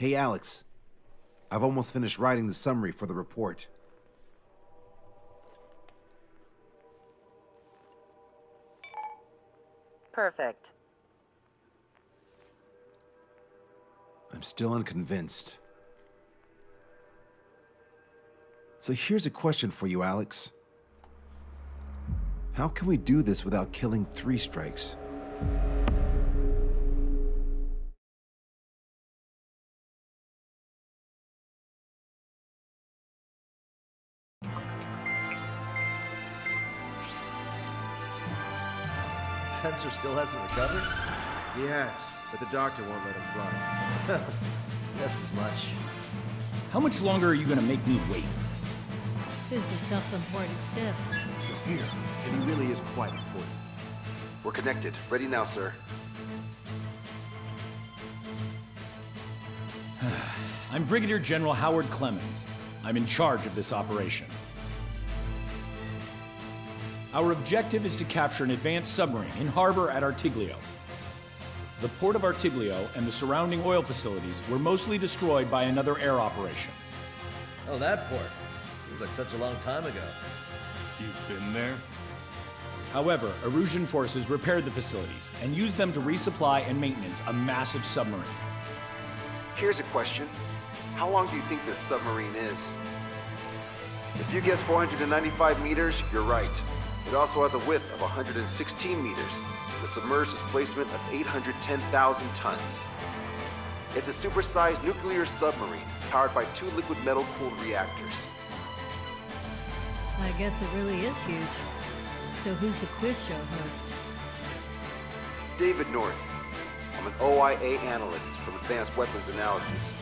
Hey, Alex. I've almost finished writing the summary for the report. Perfect. I'm still unconvinced. So here's a question for you, Alex. How can we do this without killing 3 strikes? Spencer still hasn't recovered? He has, but the doctor won't let him fly. Just as much. How much longer are you gonna make me wait? Who's the self-important stiff? You're here, and he really is quite important. We're connected. Ready now, sir. I'm Brigadier General Howard Clemens. I'm in charge of this operation. Our objective is to capture an advanced submarine in harbor at Artiglio. The port of Artiglio and the surrounding oil facilities were mostly destroyed by another air operation. Oh, that port. Seems like such a long time ago. You've been there? However, Erusian forces repaired the facilities and used them to resupply and maintenance a massive submarine. Here's a question. How long do you think this submarine is? If you guess 495 meters, you're right. It also has a width of 116 meters, with a submerged displacement of 810,000 tons. It's a supersized nuclear submarine powered by 2 liquid metal-cooled reactors. I guess it really is huge. So who's the quiz show host? David North. I'm an OIA analyst from Advanced Weapons Analysis.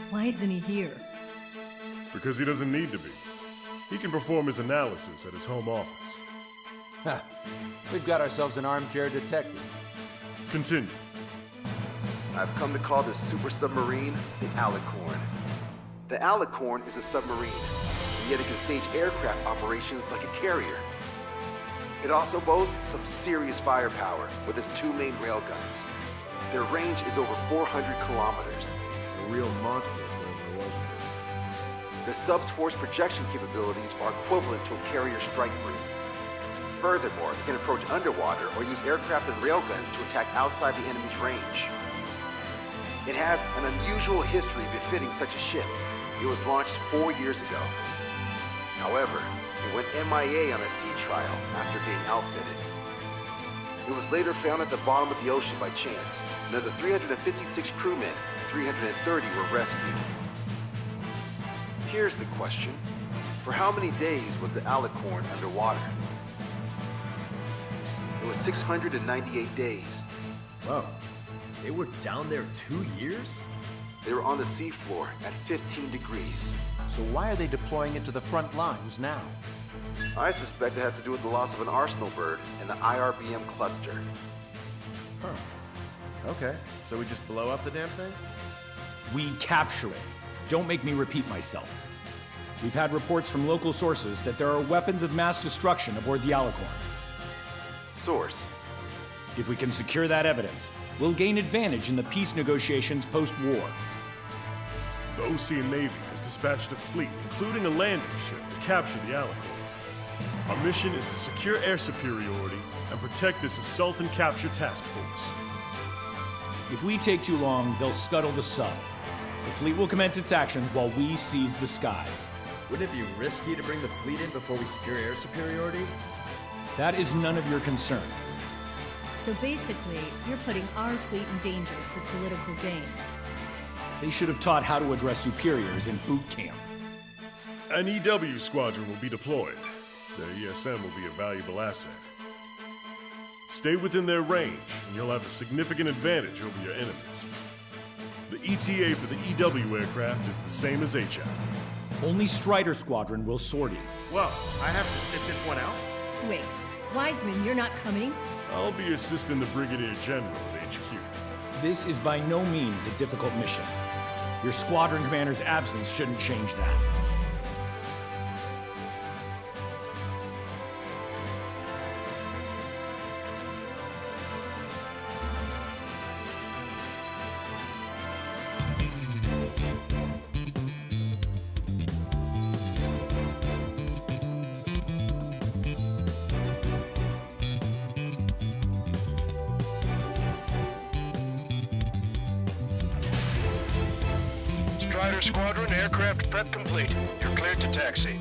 Why isn't he here? Because he doesn't need to be. He can perform his analysis at his home office. Ha! We've got ourselves an armchair detective. Continue. I've come to call this super submarine the Alicorn. The Alicorn is a submarine, and yet it can stage aircraft operations like a carrier. It also boasts some serious firepower with its 2 main railguns. Their range is over 400 kilometers. A real monster if there was one. The sub's force projection capabilities are equivalent to a carrier strike group. Furthermore, it can approach underwater or use aircraft and railguns to attack outside the enemy's range. It has an unusual history befitting such a ship. It was launched 4 years ago. However, it went MIA on a sea trial after being outfitted. It was later found at the bottom of the ocean by chance, and of the 356 crewmen, 330 were rescued. Here's the question. For how many days was the Alicorn underwater? It was 698 days. Whoa. They were down there 2 years? They were on the seafloor at 15 degrees. So why are they deploying it to the front lines now? I suspect it has to do with the loss of an arsenal bird in the IRBM cluster. Huh. Okay, so we just blow up the damn thing? We capture it. Don't make me repeat myself. We've had reports from local sources that there are weapons of mass destruction aboard the Alicorn. Source. If we can secure that evidence, we'll gain advantage in the peace negotiations post-war. The Ocean Navy has dispatched a fleet, including a landing ship, to capture the Alicorn. Our mission is to secure air superiority and protect this assault and capture task force. If we take too long, they'll scuttle the sub. The fleet will commence its actions while we seize the skies. Wouldn't it be risky to bring the fleet in before we secure air superiority? That is none of your concern. So basically, you're putting our fleet in danger for political gains. They should have taught how to address superiors in boot camp. An EW squadron will be deployed. Their ESM will be a valuable asset. Stay within their range, and you'll have a significant advantage over your enemies. The ETA for the EW aircraft is the same as HAP. Only Strider Squadron will sortie. Well, I have to sit this one out? Wait, Wiseman, you're not coming? I'll be assisting the Brigadier General at HQ. This is by no means a difficult mission. Your squadron commander's absence shouldn't change that. Strider Squadron, aircraft prep complete. You're cleared to taxi.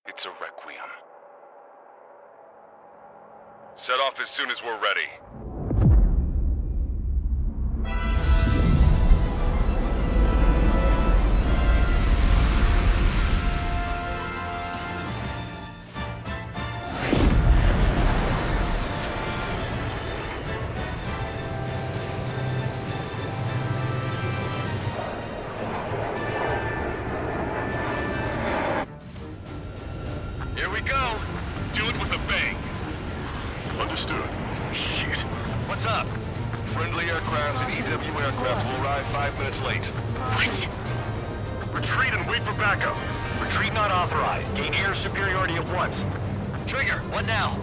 It's a requiem. Set off as soon as we're ready. Here we go. Do it with a bang. Understood. Shit. What's up? Friendly aircraft and EW aircraft will arrive 5 minutes late. What? Retreat and wait for backup. Retreat not authorized. Gain air superiority at once. Trigger, what now?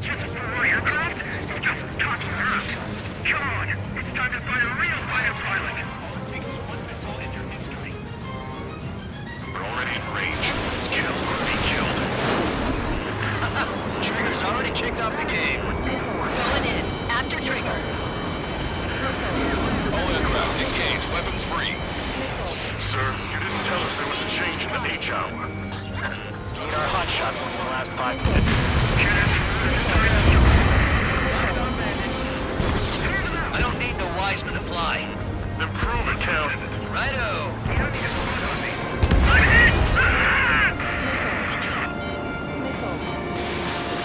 Just for aircraft? You're just talking crap. Come on, it's time to find a real fighter pilot. We're already in range. Let's kill or be killed. Trigger's already kicked off the game. We're going in. After Trigger. All aircraft engage, weapons free. Sir, you didn't tell us there was a change in the H hour. It's doing our hot shots once in the last 5 minutes. I don't need no Wiseman to fly. Then prove it, Count. Righto.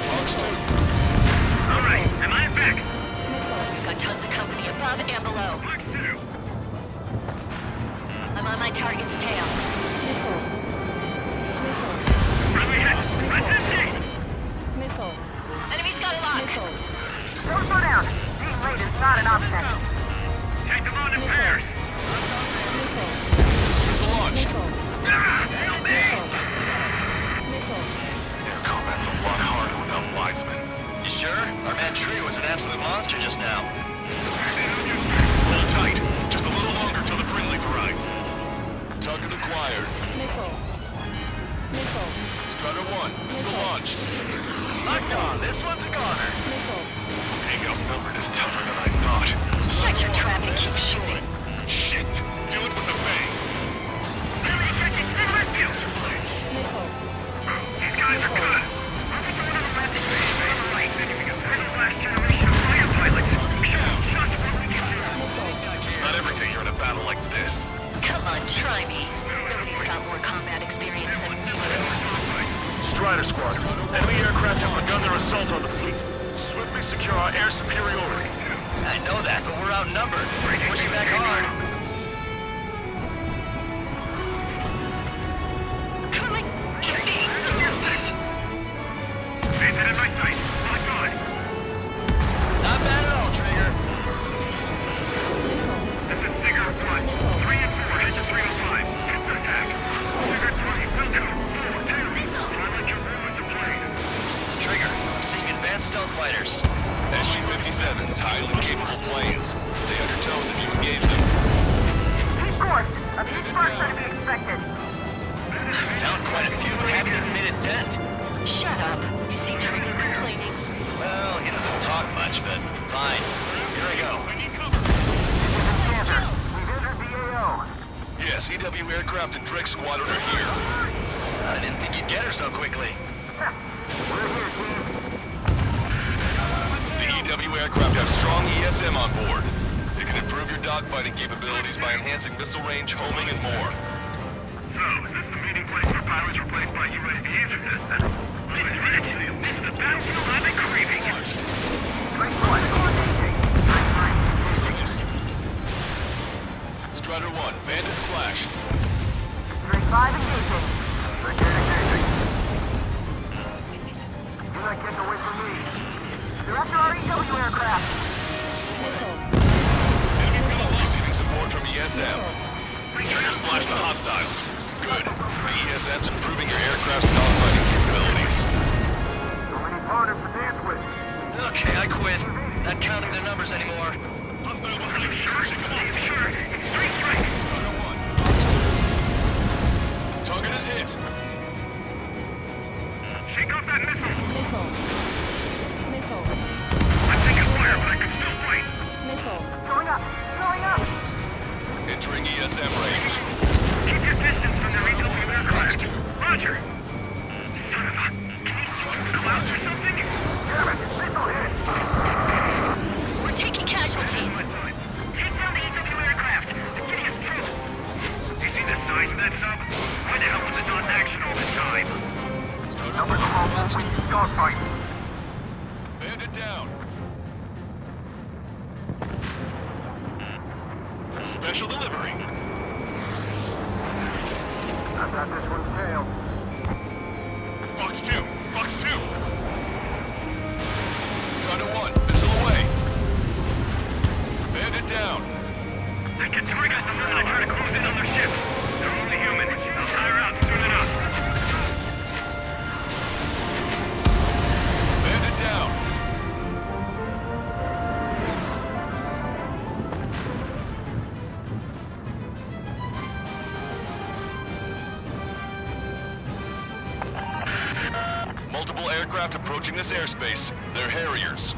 Fox 2. All right, am I back? We've got tons of company above and below. Fox 2. I'm on my target's tail. Where we at? 550. Enemy's got a lock. Don't slow down. Being late is not an option. Take them on in pairs. Missile launched. Help me! Air combat's a lot harder without Wiseman. You sure? Our man Tree was an absolute monster just now. Hold tight. Just a little longer till the friendlies arrive. Target acquired. Strider 1, missile launched. Locked on. This one's a goner. Being outnumbered is tougher than I thought. Shut your trap and keep shooting. Shit. Do it with a bang. These guys are good. I'll put the one on the left and the one on the right. Then you can find the last generation of fighter pilots. Shots what we can do. It's not every day you're in a battle like this. Come on, try me. Nobody's got more combat experience than me do. Strider Squadron. Enemy aircraft have begun their assault on the fleet. Swiftly secure our air superiority. I know that, but we're outnumbered. Pushing back hard. Coming! Bandit in my sight. Lock on. Not bad at all, Trigger. This is Digger 1. 3 and 4 head to 305. Attack. Digger 20. Wilco. 4-2. Pilot your room with the plane. Trigger, I'm seeing advanced stealth fighters. SG-57s, highly capable planes. Stay on your toes if you engage them. Keep course. A few sparks are to be expected. Down quite a few, but haven't even made a dent. Shut up. You see Trigger complaining? Well, he doesn't talk much, but fine. Here I go. Panther, we've entered the AO. Yes, EW aircraft and Drake Squadron are here. I didn't think you'd get her so quickly. We're here, team. The EW aircraft have strong ESM on board. It can improve your dogfighting capabilities by enhancing missile range, homing, and more. So, is this the meeting place for pilots replaced by UAVs or this? This is the battlefield I've been craving. Drake 1, engaging. Strider 1, bandit splashed. Drake 5 engaging. Brigade engaging. Do not get away from me. They're after our EW aircraft. Receiving support from ESM. Trigger splashed the hostiles. Good. The ESM's improving your aircraft's dogfighting capabilities. So many partners to dance with. Okay, I quit. Not counting their numbers anymore. Hostile behind you. Come on. Sure. Three strikes. Strider 1, Fox 2. house or something? Damn it, missile hit! We're taking casualties. Take down the EW aircraft. It's getting us through. You see the size of that sub? Why the hell was it not in action all this time? Numbers are low. We need dogfight. Bandit down. Special delivery. I've got this one's tail. Fox 2. Fox 2. Strider 1. Missile away. Bandit down. They can target us the moment I try to close in on their ships. They're only human. They'll tire out soon enough. Bandit down. Multiple aircraft approaching this airspace. They're Harriers.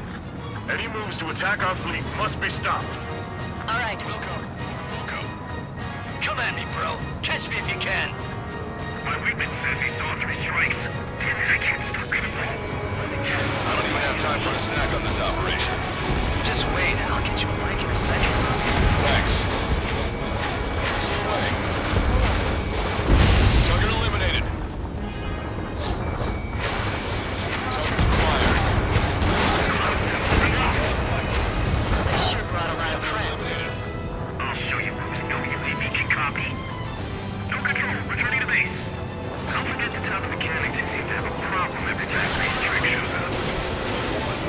Any moves to attack our fleet must be stopped. All right. Wilco. Come at me, bro. Catch me if you can. My weakness says he saw 3 strikes. Damn it, I can't stop getting low. I don't even have time for a snack on this operation. Just wait. I'll get you a break in a second. Thanks. Missile away. Target eliminated. Target acquired. This sure brought a lot of friends. I'll show you who's no UAV can copy. No control, returning to base. Don't forget to tell the mechanics who seem to have a problem every time Race Trick shows up.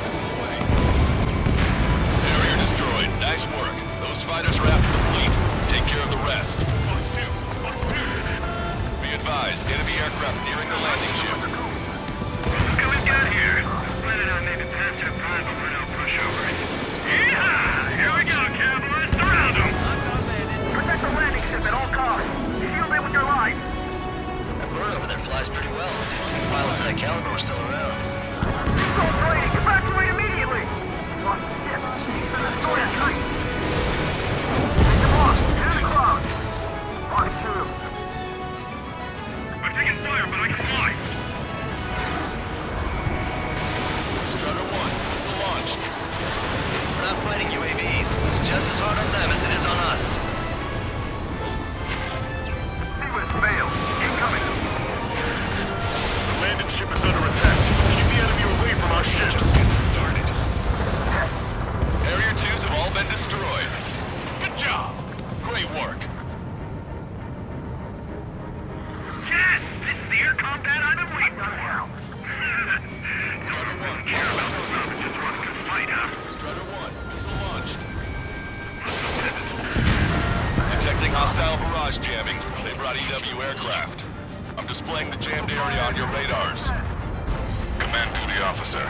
Missile away. Barrier destroyed. Nice work. Those fighters are after the fleet. Take care of the rest. Fox 2. Fox 2. Be advised, enemy aircraft nearing the landing ship. Look who we've got here. Planning on maybe passing a prime, but we're no pushovers. Yeehaw! Here we go, cowboys. Surround them! Protect the landing ship at all costs. Shield it with your life. That bird over there flies pretty well. Pilots of that caliber are still around. Assault training. Evacuate immediately. Lost ship. Keep the destroyer tight. Take them off. Into the clouds. Fox 2. I'm taking fire, but I can fly. Strider 1. Missile launched. We're not fighting UAVs. It's just as hard on them as it is on us. Seawind failed. Incoming. The landing ship is under attack. Keep the enemy away from our ships. Just getting started. Harrier 2s have all been destroyed. Good job. Great work. Yes! This is the air combat I've been waiting for. Strider 1. Care about the sub and just want a good fight, huh? Strider 1. Missile launched. Detecting hostile barrage jamming. They brought EW aircraft. I'm displaying the jammed area on your radars. Command duty officer.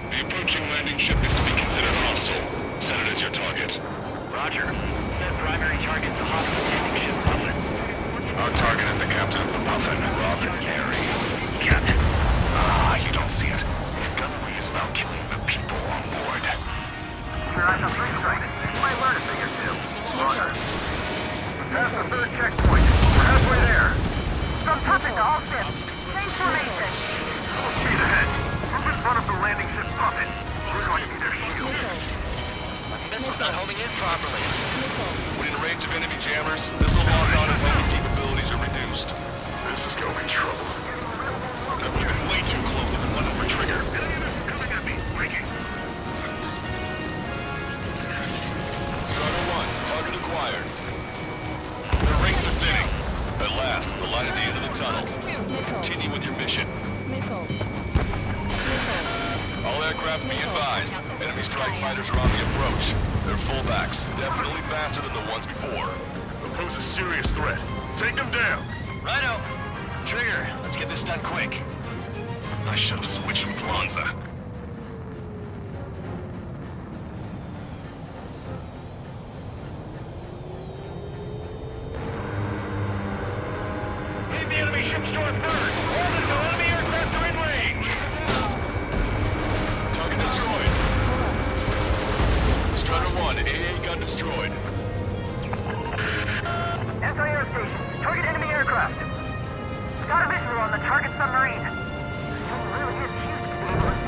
The approaching landing ship is to be considered hostile. Set it as your target. Roger. Set primary target to hostile landing ship Puffin. Our target is the captain of the Puffin, Robin Carey. Captain? Ah, you don't see it. Gunnery is about killing the people on board. Sure, I'm not free strike. You might learn a thing or two. Roger. Past the 3rd checkpoint. We're halfway there. From Puffin to all ships. Stay formation. Full speed ahead. Move in front of the landing ship Puffin. We're going to be their shield. Missile's not homing in properly. When in range of enemy jammers, missile lock-on and homing capabilities are reduced. This is going to be trouble. I'm moving way too close to the button for trigger. Coming at me. Breaking. Strider 1. Target acquired. The rings are thinning. At last, the light at the end of the tunnel. Continue with your mission. All aircraft be advised. Enemy strike fighters are on the approach. They're fullbacks, definitely faster than the ones before. They pose a serious threat. Take them down. Righto. Trigger, let's get this done quick. I should have switched with Lanza. Leave the enemy ships to our third. All the enemy aircraft are in range. Target destroyed. Strider 1, AA gun destroyed. SIR station. Target enemy aircraft. Got a visual on the target submarine. This thing really is huge, Steve.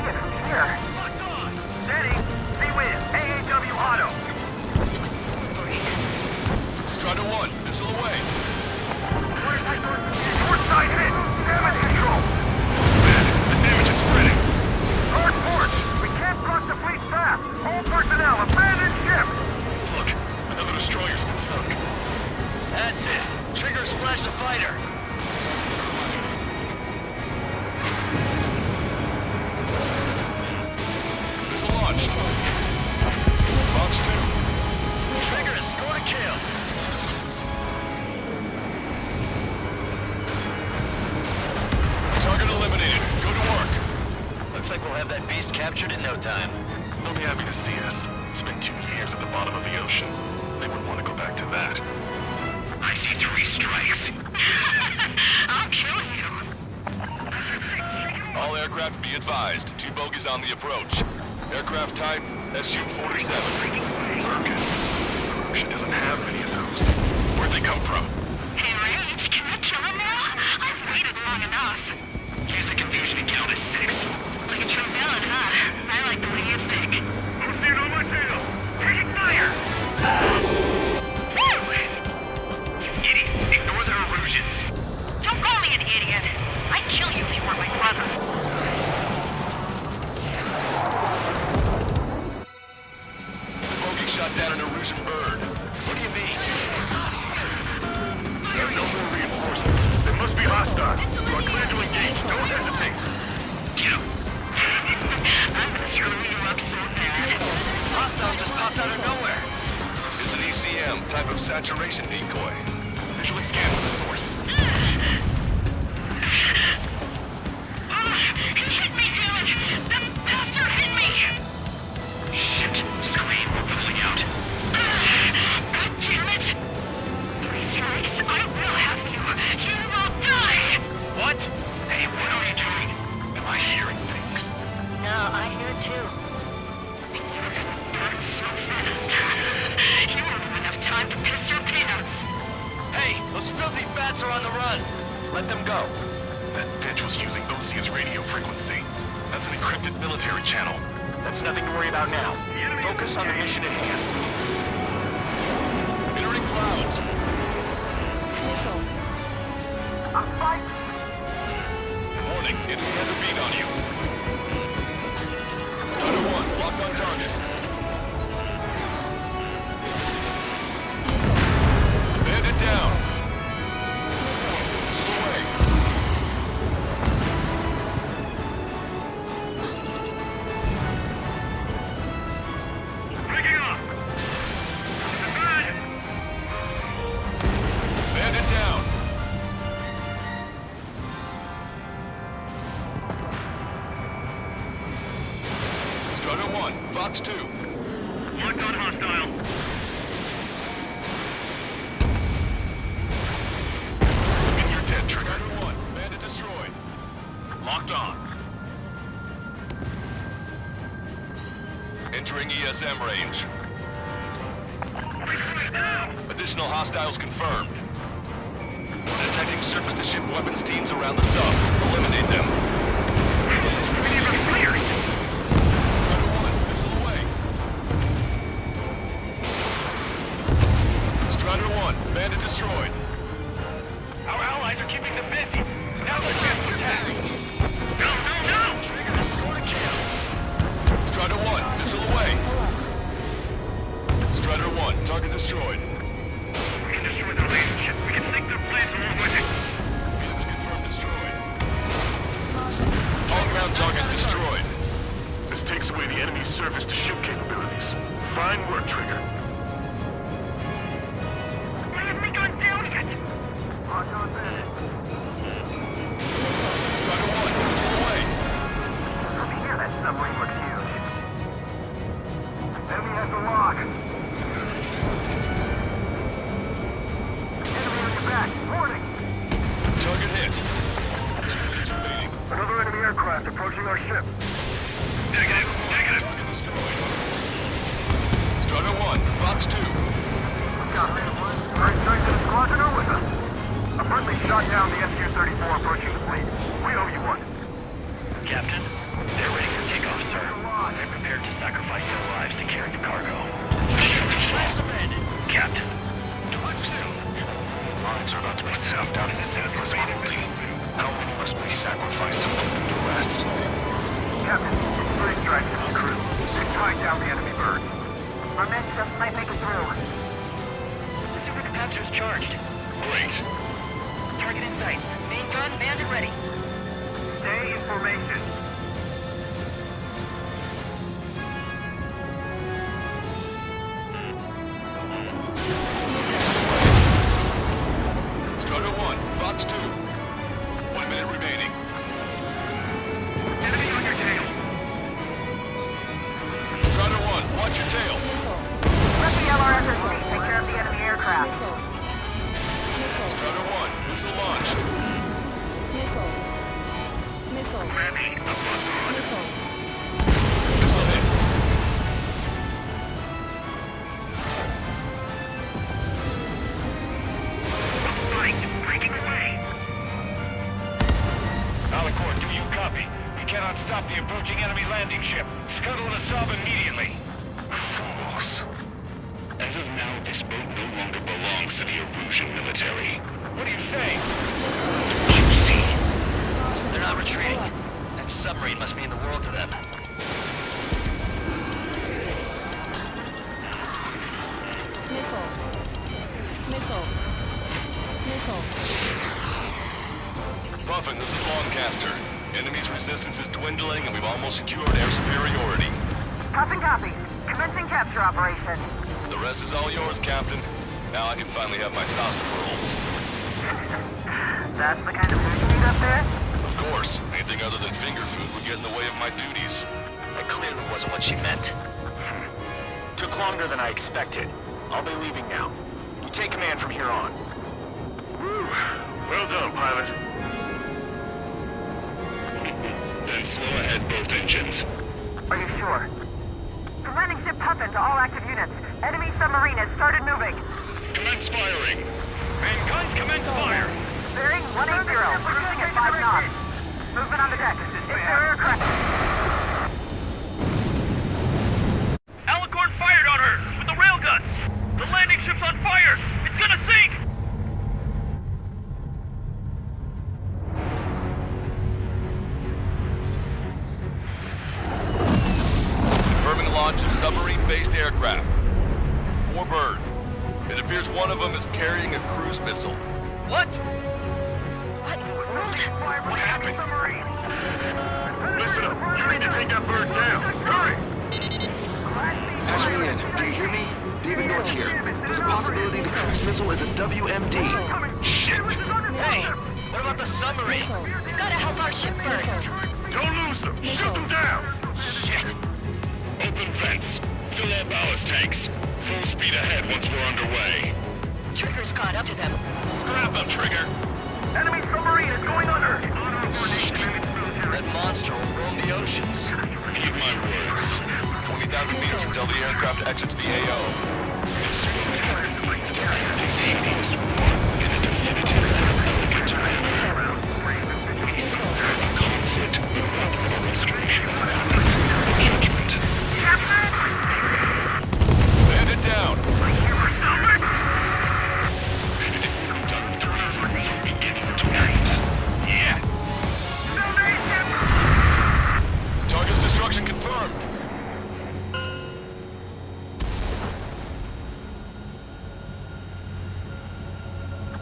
Looks like we'll have that beast captured in no time. They'll be happy to see us. Spent 2 years at the bottom of the ocean. They wouldn't want to go back to that. I see 3 strikes. I'll kill you. All aircraft be advised. 2 bogies on the approach. Aircraft type SU-47. Merkins. She doesn't have many of those. Where'd they come from? Hey, Rage, can I kill him now? I've waited long enough. Use the confusion and count as 6. Like a trombone, huh? I like the way you think. I'm seeing on my tail. Taking fire. Woo! You idiot! Ignore their illusions. Don't call me an idiot. I'd kill you if you weren't my brother. The bogey shot down an Erusian bird. What do you mean? There are no more reinforcements. They must be hostile. You are clear to engage. Don't hesitate. Get him. I'm gonna screw you up so bad. Hostiles just popped out of nowhere. It's an ECM, type of saturation decoy. Visually scan for the source. He hit me, damn it! The bastard hit me! Shit. Scream. We're pulling out. God damn it! 3 strikes, I will have you! You will die! What? Hey, what are you doing? Am I hearing things? No, I hear it too. Burn so fast. You won't have enough time to piss your peanuts. Hey, those filthy bats are on the run. Let them go. That bitch was using OCS radio frequency. That's an encrypted military channel. That's nothing to worry about now. Focus on the mission at hand. Entering clouds. I'm fighting. Warning, enemy has a beat on you. Strider 1, locked on target. Bandit down. Missile away. Picking up. Good. Bandit down. Strider 1, Fox 2. Locked on hostile. You're dead, Trigger. Strider 1, bandit destroyed. Locked on. Entering ESM range. Additional hostiles confirmed. Detecting surface-to-ship weapons teams around the sub. Eliminate them. We need them cleared. Strider 1, missile away. Strider 1, bandit destroyed. Our allies are keeping them busy. Now they're chance to attack. No, no, no. Trigger, score to kill. Strider 1, missile away. Strider 1, target destroyed. We can destroy the relationship. We can sink their planes along with it. Vehicle confirmed destroyed. All ground targets destroyed. This takes away the enemy's surface-to-ship capabilities. Fine work, Trigger. We haven't gone down yet. Locked on bandit. Strider 1, missile away. From here, that submarine looks huge. Enemy has the lock. Enemy on your back. Warning. Target hit. 2 minutes remaining. Another enemy aircraft approaching our ship. Negative. Negative. Target destroyed. Strider 1, Fox 2. Copy. First choice of the squadron are with us. A friendly shot down the SU-34 approaching the fleet. We owe you one. Captain, they're ready for takeoff, sir. They're prepared to sacrifice their lives to carry the cargo. Blast abandoned. Captain, too soon. Lives are about to be sapped out in its endless cruelty. How many must we sacrifice to put them to rest? Captain, 3 strikes to the crew. They tied down the enemy bird. Our men just might make it through. The supercapactor's charged. Great. Target in sight. Main gun, bandit ready. Stay in formation. Strider 1, Fox 2. 1 minute remaining. Enemy on your tail. Missile launched. Nickel. Nickel. Nickel. Missile hit. Breaking away. Alicorn, do you copy? We cannot stop the approaching enemy landing ship. Scuttle the sub immediately. Fools. As of now, this boat no longer belongs to the Erusian military. What do you say? You see? They're not retreating. That submarine must mean the world to them. Nickel. Nickel. Nickel. Puffin, this is Longcaster. Enemy's resistance is dwindling and we've almost secured air superiority. Puffin copy. Commencing capture operation. The rest is all yours, Captain. Now I can finally have my sausage rolls. That's the kind of food you eat up there? Of course, anything other than finger food would get in the way of my duties. That clearly wasn't what she meant. Took longer than I expected. I'll be leaving now. You take command from here on. Whew. Well done, pilot. Then slow ahead both engines. Are you sure? From landing ship Puffin to all active units. Enemy submarine has started moving. Commence firing. Main guns commence fire. Bearing 180, cruising at 5 knots. Movement on the deck. It's their aircraft. Alicorn fired on her with the railguns. The landing ship's on fire. It's gonna sink. Confirming launch of submarine-based aircraft. 4 bird. It appears one of them is carrying a cruise missile. What? What in the world? What happened? Listen up. You need to take that bird down. Hurry! Patch me in. Do you hear me? David North here. There's a possibility the cruise missile is a WMD. Shit! Hey, what about the submarine? We've got to help our ship first. Don't lose them! Shoot them down! Shit. Open vents. Fill all ballast tanks. Full speed ahead once we're underway. Trigger's caught up to them. Scrap them, Trigger. Enemy submarine is going under. That monster will roam the oceans. Heed my words. 20,000 meters until the aircraft exits the AO. In a definitive and elegant manner. Conflict without demonstration. Judgment. Land it down. Beginning tonight. Yeah. Target's destruction confirmed.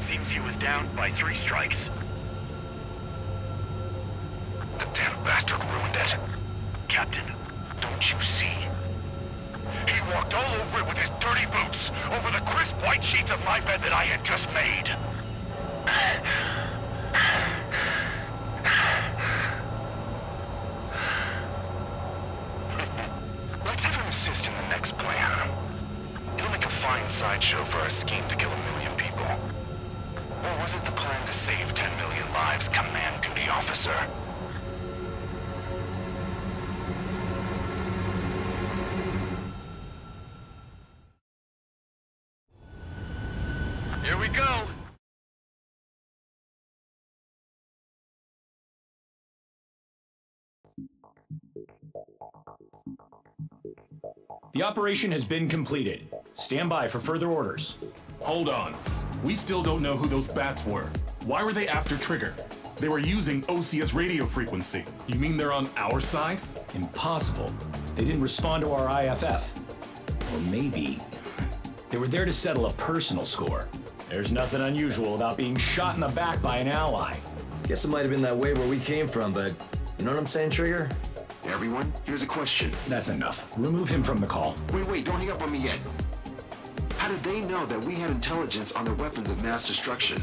Seems he was down by 3 strikes. The damn bastard ruined it. Captain, Don't you see? He walked all over it with his dirty boots, over the crisp white sheets of my bed that I had just made. Let's have him assist in the next plan. It'll make a fine sideshow for our scheme to kill 1 million people. Or was it the plan to save 10 million lives, Command Duty Officer? Here we go. The operation has been completed. Stand by for further orders. Hold on. We still don't know who those bats were. Why were they after Trigger? They were using OCS radio frequency. You mean they're on our side? Impossible. They didn't respond to our IFF. Or maybe they were there to settle a personal score. There's nothing unusual about being shot in the back by an ally. Guess it might have been that way where we came from, but you know what I'm saying, Trigger? Everyone, here's a question. That's enough. Remove him from the call. Wait, don't hang up on me yet. How did they know that we had intelligence on their weapons of mass destruction?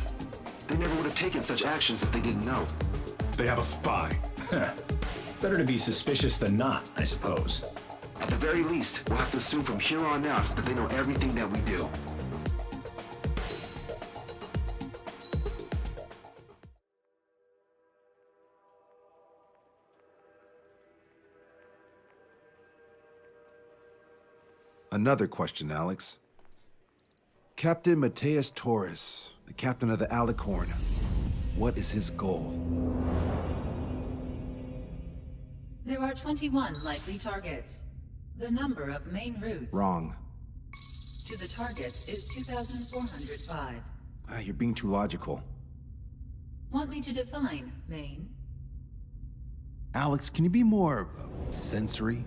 They never would have taken such actions if they didn't know. They have a spy. Better to be suspicious than not, I suppose. At the very least, we'll have to assume from here on out that they know everything that we do. Another question, Alex. Captain Mateus Torres, the captain of the Alicorn. What is his goal? There are 21 likely targets. The number of main routes Wrong. to the targets is 2,405. You're being too logical. Want me to define main? Alex, can you be more sensory?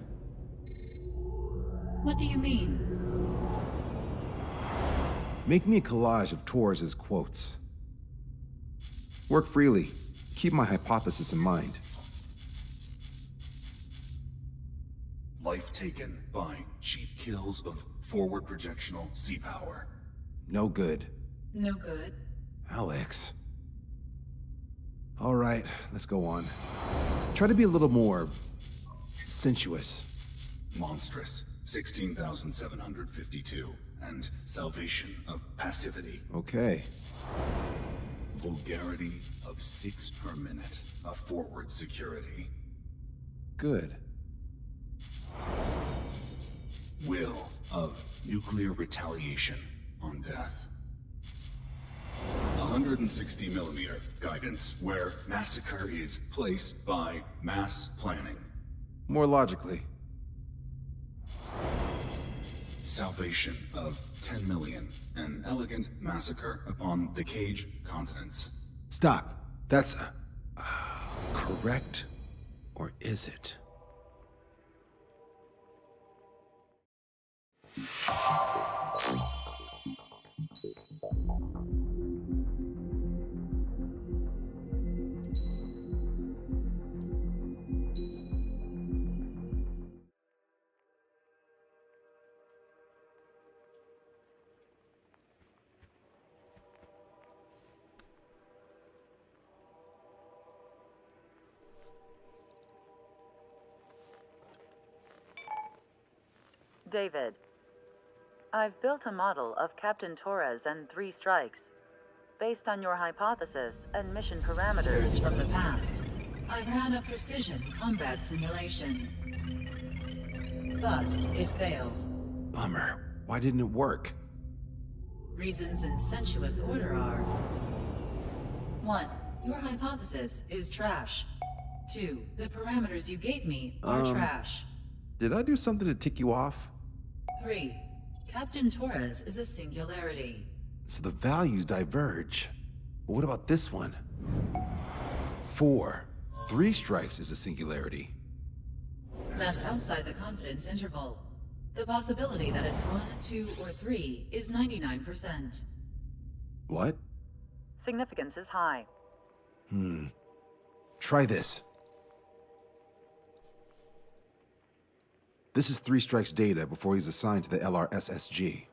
What do you mean? Make me a collage of Torres' quotes. Work freely. Keep my hypothesis in mind. Life taken by cheap kills of forward projectional sea power. No good. No good. Alex. All right, let's go on. Try to be a little more sensuous. Monstrous, 16,752. And salvation of passivity. Okay. Vulgarity of 6 per minute. A forward security. Good. Will of nuclear retaliation on death. 160 millimeter guidance where massacre is placed by mass planning. More logically. Salvation of 10 million. An elegant massacre upon the Cage continents. Stop. That's correct, or is it? David, I've built a model of Captain Torres and 3 strikes, based on your hypothesis and mission parameters. From the past, I ran a precision combat simulation. But it failed. Bummer. Why didn't it work? Reasons in sensuous order are: 1. Your hypothesis is trash. 2. The parameters you gave me are trash. Did I do something to tick you off? 3. Captain Torres is a singularity. So the values diverge. But what about this one? 4. 3 strikes is a singularity. That's outside the confidence interval. The possibility that it's 1, 2, or 3 is 99%. What? Significance is high. Try this. This is 3 strikes data before he's assigned to the LRSSG.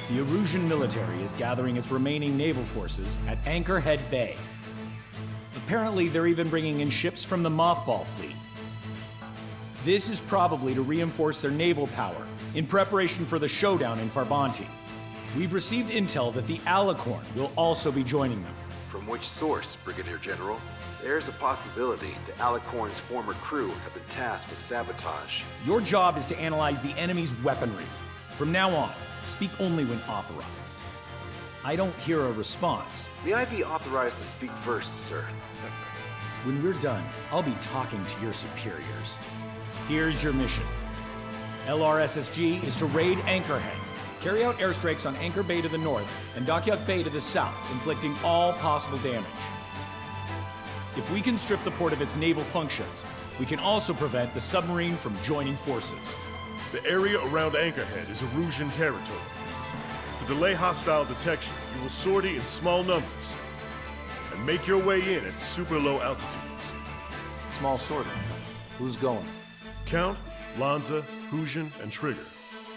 The Erusian military is gathering its remaining naval forces at Anchorhead Bay. Apparently, they're even bringing in ships from the Mothball fleet. This is probably to reinforce their naval power in preparation for the showdown in Farbanti. We've received intel that the Alicorn will also be joining them. From which source, Brigadier General? There's a possibility the Alicorn's former crew have been tasked with sabotage. Your job is to analyze the enemy's weaponry. From now on, speak only when authorized. I don't hear a response. May I be authorized to speak first, sir? When we're done, I'll be talking to your superiors. Here's your mission. LRSSG is to raid Anchorhead, carry out airstrikes on Anchor Bay to the north and Dockyard Bay to the south, inflicting all possible damage. If we can strip the port of its naval functions, we can also prevent the submarine from joining forces. The area around Anchorhead is Erusian territory. To delay hostile detection, you will sortie in small numbers and make your way in at super low altitudes. Small sortie. Who's going? Count, Lanza, Hujan, and Trigger.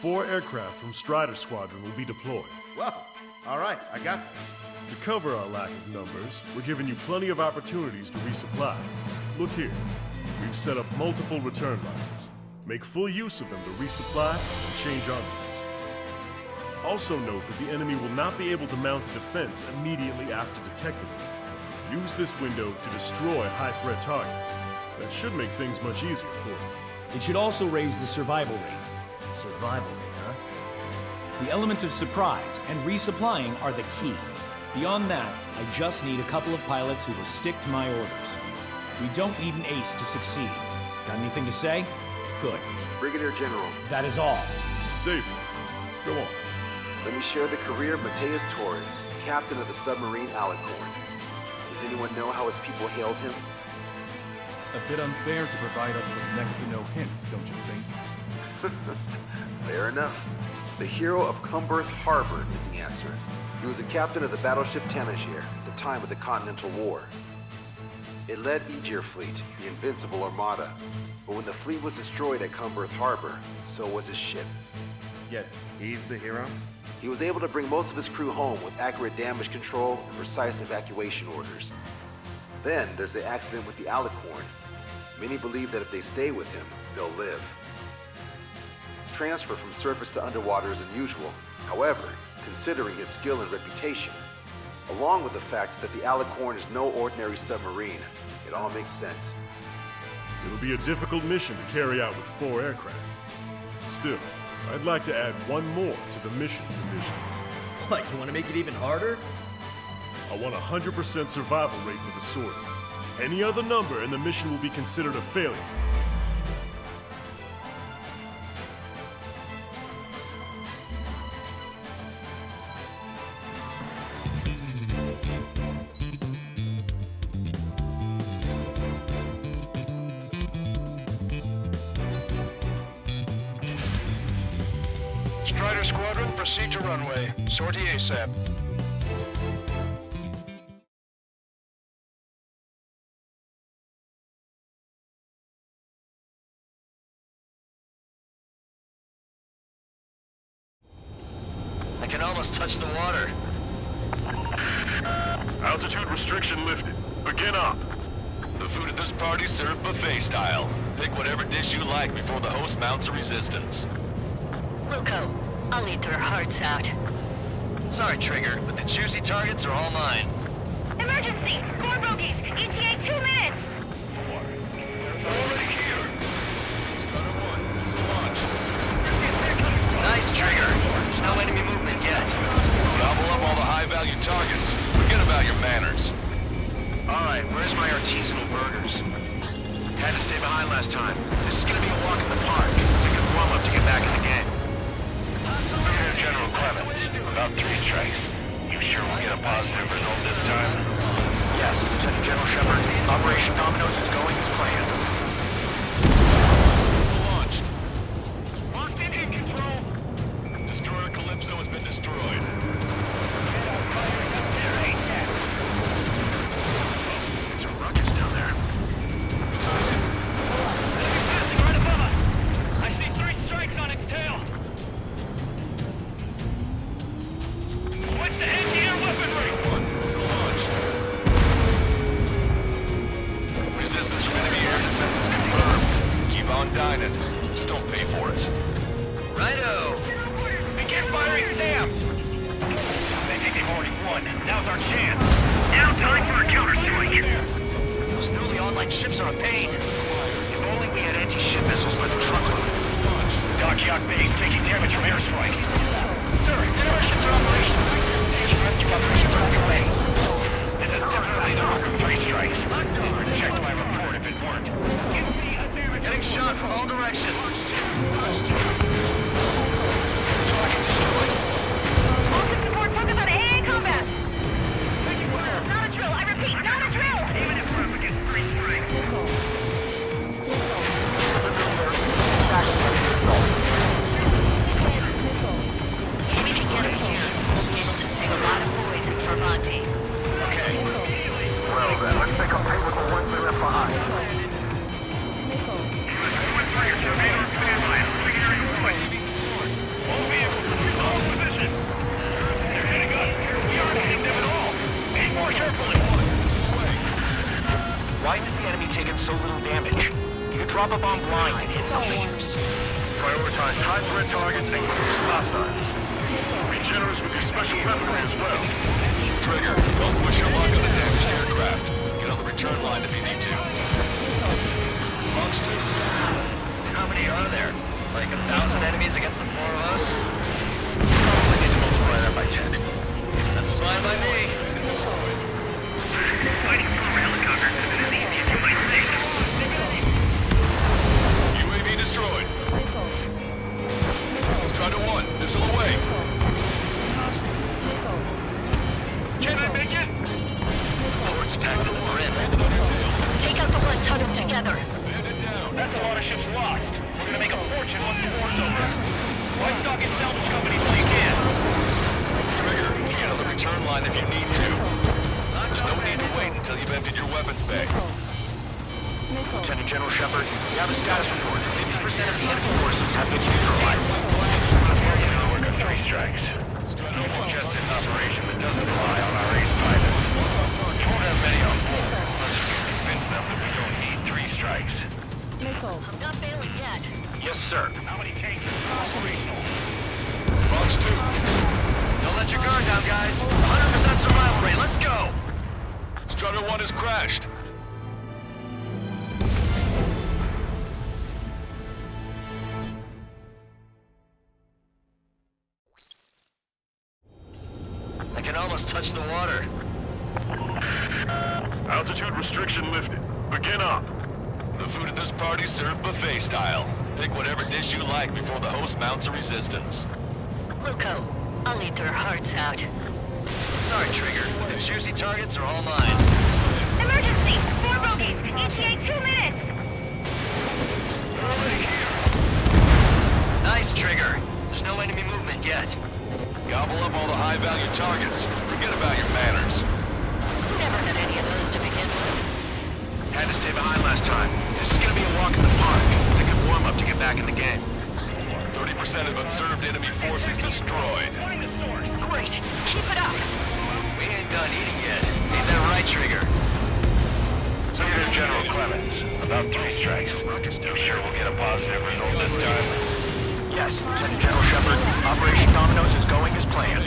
4 aircraft from Strider Squadron will be deployed. Well, all right, I got this. To cover our lack of numbers, we're giving you plenty of opportunities to resupply. Look here. We've set up multiple return lines. Make full use of them to resupply and change armaments. Also note that the enemy will not be able to mount a defense immediately after detecting them. Use this window to destroy high-threat targets. That should make things much easier for you. It should also raise the survival rate. Survival rate, huh? The element of surprise and resupplying are the key. Beyond that, I just need a couple of pilots who will stick to my orders. We don't need an ace to succeed. Got anything to say? Good. Brigadier General. That is all. David, go on. Let me share the career of Mateus Torres, captain of the submarine Alicorn. Does anyone know how his people hailed him? A bit unfair to provide us with next to no hints, don't you think? Fair enough. The hero of Cumberth Harbor is the answer. He was the captain of the battleship Tanager at the time of the Continental War. It led Aegir Fleet, the Invincible Armada. But when the fleet was destroyed at Cumberth Harbor, so was his ship. Yet, he's the hero? He was able to bring most of his crew home with accurate damage control and precise evacuation orders. Then there's the accident with the Alicorn. Many believe that if they stay with him, they'll live. Transfer from surface to underwater is unusual. However, considering his skill and reputation, along with the fact that the Alicorn is no ordinary submarine, it all makes sense. It'll be a difficult mission to carry out with 4 aircraft. Still, I'd like to add one more to the mission conditions. What, you want to make it even harder? I want a 100% survival rate for the sortie. Any other number and the mission will be considered a failure. Strider Squadron, proceed to runway. Sortie ASAP. I can almost touch the water. Altitude restriction lifted. Begin up. The food at this party's served buffet style. Pick whatever dish you like before the host mounts a resistance. Luco, I'll eat their hearts out. Sorry, Trigger, but the juicy targets are all mine. Emergency! Core bogies! ETA 2 minutes! Already here. Strider 1, missile launched. Nice, Trigger. There's no enemy movement yet. Gobble up all the high-value targets. Forget about your manners. Alright, where's my artisanal burgers? Had to stay behind last time. This is gonna be a walk in the park. It's a good warm-up to get back in the game. Brigadier General Clement, about 3 strikes. You sure we'll get a positive result this time? Yes, Lieutenant General Shepard. Operation Dominoes is going as planned. Missile launched. Locked in control. Destroyer Calypso has been destroyed. It's a ruckus down there. Right above us. I see 3 strikes on its tail. Switch to anti-air weaponry. Missile launched. Resistance from enemy air defense is confirmed. Keep on dining. Just don't pay for it. Righto! Begin firing SAMs. They think they've already won. Now's our chance. Now time for a counterstrike. Those newly online ships are a pain. If only we had anti-ship missiles by the truckload. Dockyard base taking damage from airstrike. Sir, demolitions are operational. Rescue operations are underway. This is definitely the work of 3 strikes. Check my report if it worked. Getting shot from all directions. Focus support, focus on AA combat! Not a drill, I repeat, not a drill! Even if we're up against 3 strikes. Drop a bomb blind and hit those ships. Prioritize high-threat targets and cruise hostiles. Be generous with your special weaponry as well. Trigger, don't push your luck on the damaged aircraft. Get on the return line if you need to. Fox 2. How many are there? Like 1,000 enemies against the 4 of us? I need to multiply that by 10. That's fine by me. Fighting from a helicopter isn't as easy as you might think. UAV destroyed. Strider 1, missile away. Can I make it? Port's packed to the brim. Take out the ones huddled together. That's a lot of ships lost. We're gonna make a fortune once the war's over. White Stock and salvage companies like in. Trigger, get on the return line if you need to. There's no need to wait until you've emptied your weapons bay. Lieutenant General Shepard, we have a status report. 50% of the enemy forces have been neutralized. We're good 3 strikes. Normal just in operation that doesn't rely on our ace pilots. We won't have many on board. Let's convince them that we don't need 3 strikes. I'm not failing yet. Yes, sir. How many tanks are operational? Fox 2. Don't let your guard down, guys. 100% survival rate. Let's go. Strider 1 has crashed. I can almost touch the water. Altitude restriction lifted. Begin up. The food at this party's served buffet style. Pick whatever dish you like before the host mounts a resistance. Luco, I'll eat their hearts out. Sorry, Trigger. The juicy targets are all mine. Emergency! 4 bogeys! ETA 2 minutes! Nice, Trigger. There's no enemy movement yet. Gobble up all the high-value targets. Forget about your manners. Never had any of those to begin with. Had to stay behind last time. This is gonna be a walk in the park. It's a good warm-up to get back in the game. 30% of observed enemy forces destroyed. Great! Keep it up! We ain't done eating yet. Ain't that right, Trigger? Lieutenant General Clemens, about 3 strikes. You sure we'll get a positive result this time? Yes, Lieutenant General Shepard. Operation Dominoes is going as planned.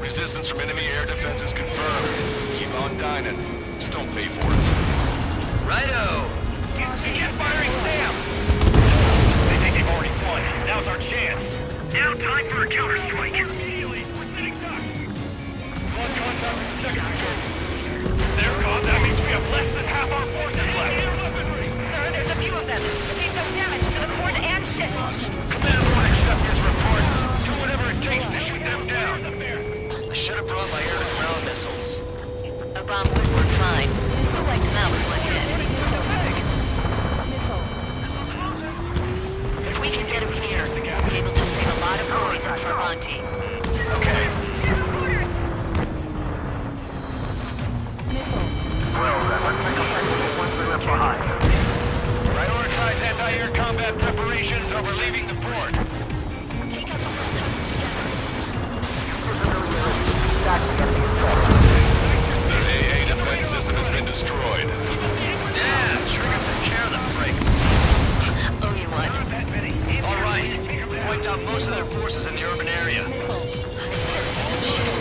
Resistance from enemy air defense is confirmed. Keep on dining. Just don't pay for it. Righto! Get firing, Sam! They think they've already won. Now's our chance. Now time for a counterstrike. Immediately, we're sitting ducks. One contact with the second sector. They're gone. That means we have less than half our forces left. Sir, there's a few of them. They've done damage to the port and ship. Command 1 accept his report. Do whatever it takes to shoot them down. I should have brought my air-to-ground missiles. A bomb would work fine. We'll wipe them out with one hit. If we can get him here, we'll be able to save a lot of poison for Monty. Okay. Well, then, let's make a plan for the ones we left behind. Prioritize anti-air combat preparations over leaving the port. Take out the ones huddled together. The AA defense system has been destroyed. Yeah, Trigger took care of the freaks. Oh, you won. All right. We wiped out most of their forces in the urban area. I still see some ships.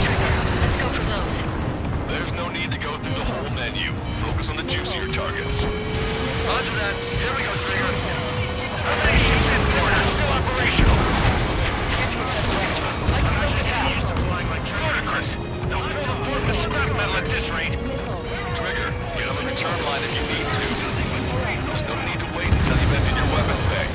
Trigger, let's go for those. There's no need to go through the whole menu. Focus on the juicier targets. Roger that. Here we go, Trigger. How many ships in port are still operational? Ludicrous. They'll fill the port with scrap metal at this rate. Trigger, get on the return line if you need to. There's no need to wait until you've emptied your weapons bag.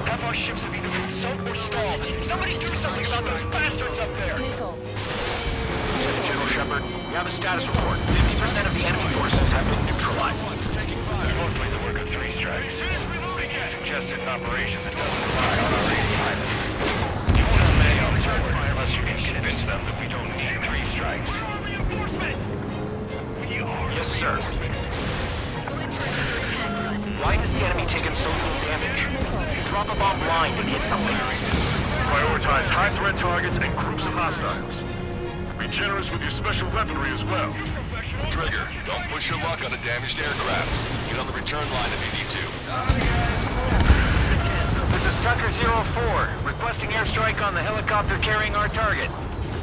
Half our ships have either been sunk or stalled. Somebody do something about those bastards up there. Lieutenant General Shepard, we have a status report. 50% of the enemy forces have been neutralized. Mostly the work of 3 strikes. They suggested an operation that doesn't rely on our ace pilots. You won't have many on board unless you can convince them that we don't need 3 strikes. Yes, sir. Why has the enemy taken so little damage? Drop a bomb blind and hit something. Prioritize high-threat targets and groups of hostiles. Be generous with your special weaponry as well. Trigger, don't push your luck on a damaged aircraft. Get on the return line if you need to. This is Tucker 04, requesting airstrike on the helicopter carrying our target.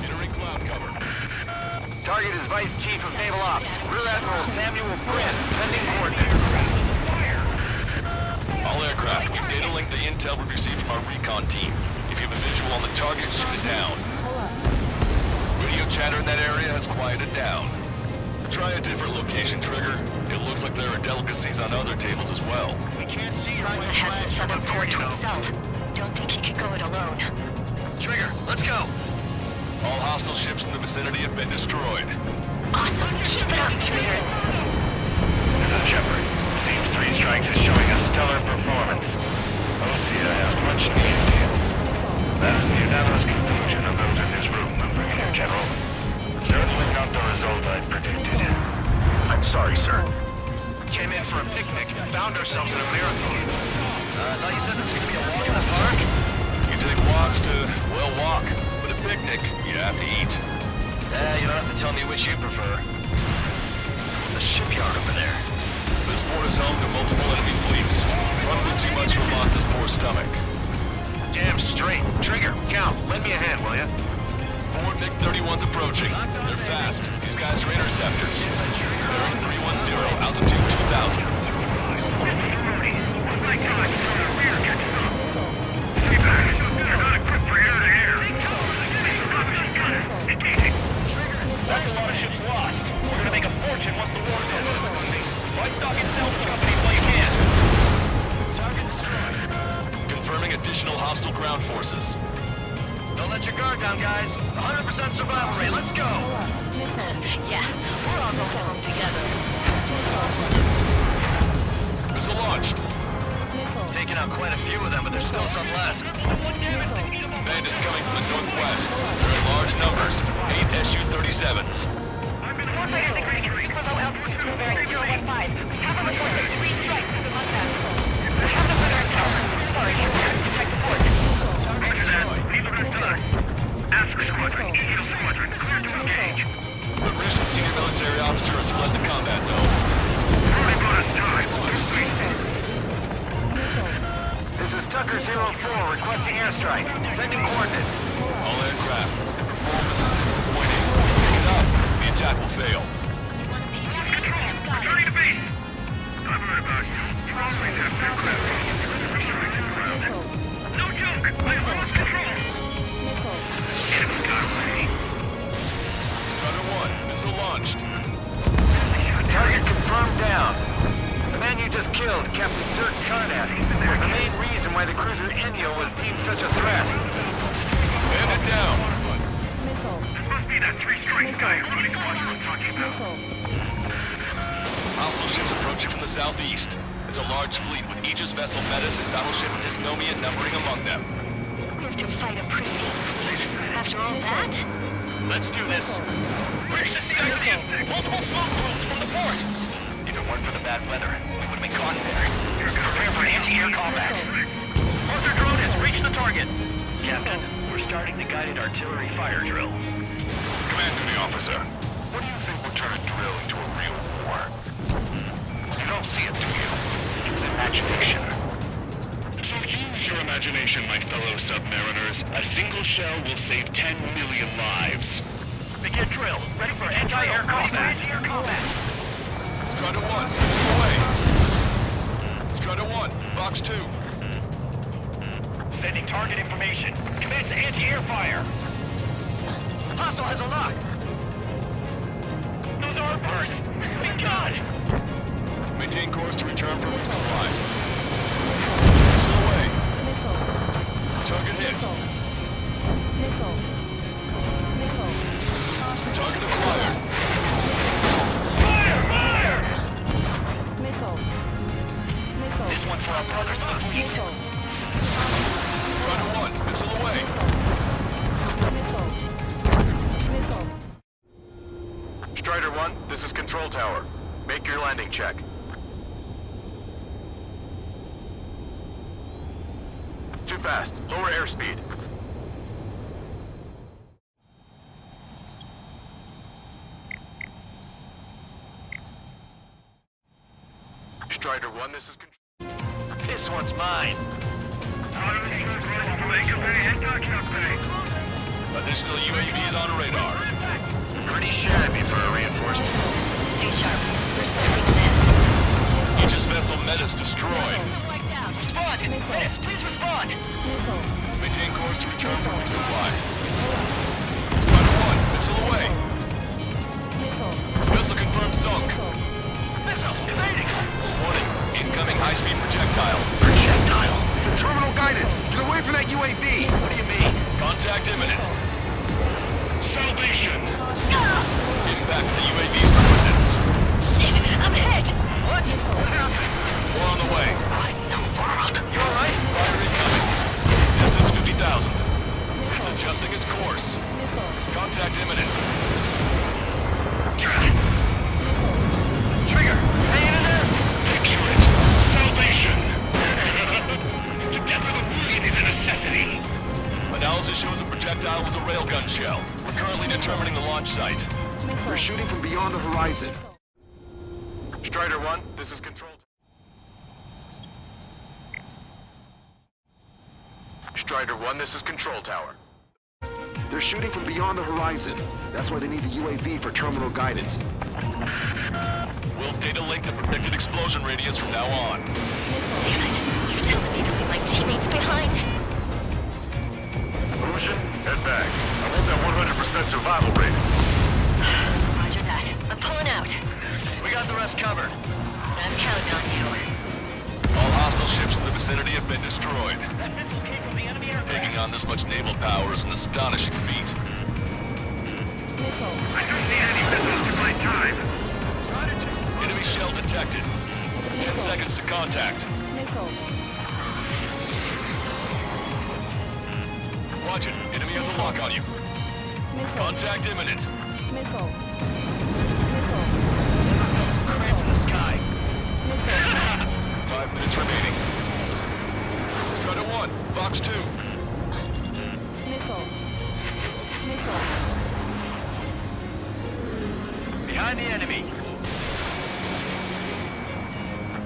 Entering cloud cover. Target is Vice Chief of Naval Ops, Rear Admiral Samuel Brin, sending coordinates. All aircraft, we've data linked the intel we've received from our recon team. If you have a visual on the target, shoot it down. Radio chatter in that area has quieted down. Try a different location, Trigger. It looks like there are delicacies on other tables as well. Lanza has the southern port to himself. Don't think he could go it alone. Trigger, let's go. All hostile ships in the vicinity have been destroyed. Awesome. Keep it up, Trigger. This is Shepard. Team 3 Strikes is showing a stellar performance. OSEA has much needed here. That is the unanimous conclusion of those in this room, Brigadier General. Certainly not the result I predicted. I'm sorry, sir. Came in for a picnic and found ourselves in a marathon. I thought you said this was going to be a walk in the park? You take walks to, well, walk. But a picnic, you have to eat. You don't have to tell me which you prefer. It's a shipyard over there. This port is home to multiple enemy fleets. Probably too much for Lanza's poor stomach. Damn straight. Trigger, count. Lend me a hand, will ya? 4 MiG-31's approaching. They're fast. These guys are interceptors. Bearing 310, altitude 2000. That's a lot of ships lost. We're gonna make a fortune once the war's over. Buy stock and sell the company while you can. Target destroyed. Confirming additional hostile ground forces. Don't let your guard down, guys. 100% survival rate. Let's go. Yeah, we're all going home together. Missile launched. Taking out quite a few of them, but there's still some left. Bandits coming from the northwest. They're in large numbers. 8 Su-37s. Super low altitude, bearing 015. We have a report that 3 strikes in the Lanza. We have no further intel. Sorry, we have to check the port. Leave the rest to us. Ask Squadron, Eagle Squadron, clear to engage. The British senior military officer has fled the combat zone. This is Tucker 04, requesting airstrike. Sending coordinates. All aircraft, your performance is disappointing. Pick it up. The attack will fail. Returning to base. I've heard about you. You always have aircraft restricted to the ground. No joke. I lost control. Enemy got away. Strider 1, missile launched. Target confirmed down. The man you just killed, Captain Dirk Karnak, was the main reason why the cruiser Enyo was deemed such a threat. Bandit down. It must be that 3 strikes guy who's running the watch I'm talking about. Hostile ships approaching from the southeast. It's a large fleet with Aegis vessel Metis and battleship Dysnomia numbering among them. Live to fight a pristine fleet. After all that? Let's do this. Where's the CIC? Multiple smoke balloons from the port. If it weren't for the bad weather, we would have been caught there. Prepare for anti-air combat. Arthur drone has reached the target. Captain, we're starting the guided artillery fire drill. Command to the officer. What do you think will turn a drill into a real war? You don't see it, do you? It's imagination. So use your imagination, my fellow submariners. A single shell will save 10 million lives. Begin drill. Ready for anti-air combat. Anti-air combat. Strider 1, missile away. Strider 1, Fox 2. Sending target information. Commence anti-air fire. Hostile has a lock. Those are our birds. Thank God. Maintain course to return for resupply. Missile away. Target hit. Target acquired. Fire! Fire! This one for our brothers in the fleet. Strider 1, missile away. Strider 1, this is Control Tower. Make your landing check. Too fast. Lower airspeed. Strider 1, this is control. This one's mine. Additional UAVs on radar. Pretty shabby for a reinforcement. Stay sharp. We're sending this. Aegis vessel Metis destroyed. Respond! Metis, please respond! Maintain course to return for resupply. Strider 1, missile away. Vessel confirmed sunk. Missile, evading! Warning, incoming high-speed projectile. Projectile? Terminal guidance! Get away from that UAV! What do you mean? Contact imminent. Salvation! Impact of the UAV's coordinates. Shit! I'm hit! What? What happened? More on the way. What in the world? You alright? Fire incoming. Distance 50,000. It's adjusting its course. Contact imminent. Trigger, hanging in there? Picture it. Salvation! The death of a million is a necessity. Analysis shows the projectile was a railgun shell. We're currently determining the launch site. We're shooting from beyond the horizon. Strider 1, this is control. Strider 1, this is control tower. They're shooting from beyond the horizon. That's why they need the UAV for terminal guidance. We'll data link the predicted explosion radius from now on. Damn it. You're telling me to leave my teammates behind. Illusion, head back. I want that 100% survival rate. Roger that. I'm pulling out. We got the rest covered. I'm counting on you. All hostile ships in the vicinity have been destroyed. That missile came from the enemy aircraft. Taking on this much naval power is an astonishing feat. I don't see any missiles in my time. Enemy shell detected. 10 seconds to contact. Watch it. Enemy has a lock on you. Contact imminent. Cramped in the sky. 5 minutes remaining. Strider 1, Fox 2. Behind the enemy.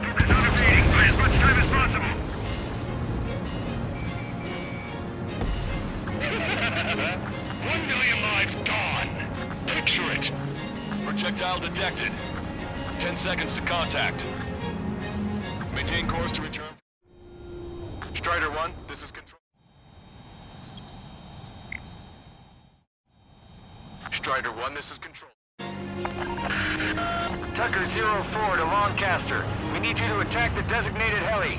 Focus on evading. Buy as much time as possible. 1 million lives gone. Picture it. Projectile detected. 10 seconds to contact. Maintain course to return. Strider 1, this is control. Strider 1, this is control. Tucker 04 to Lancaster. We need you to attack the designated heli.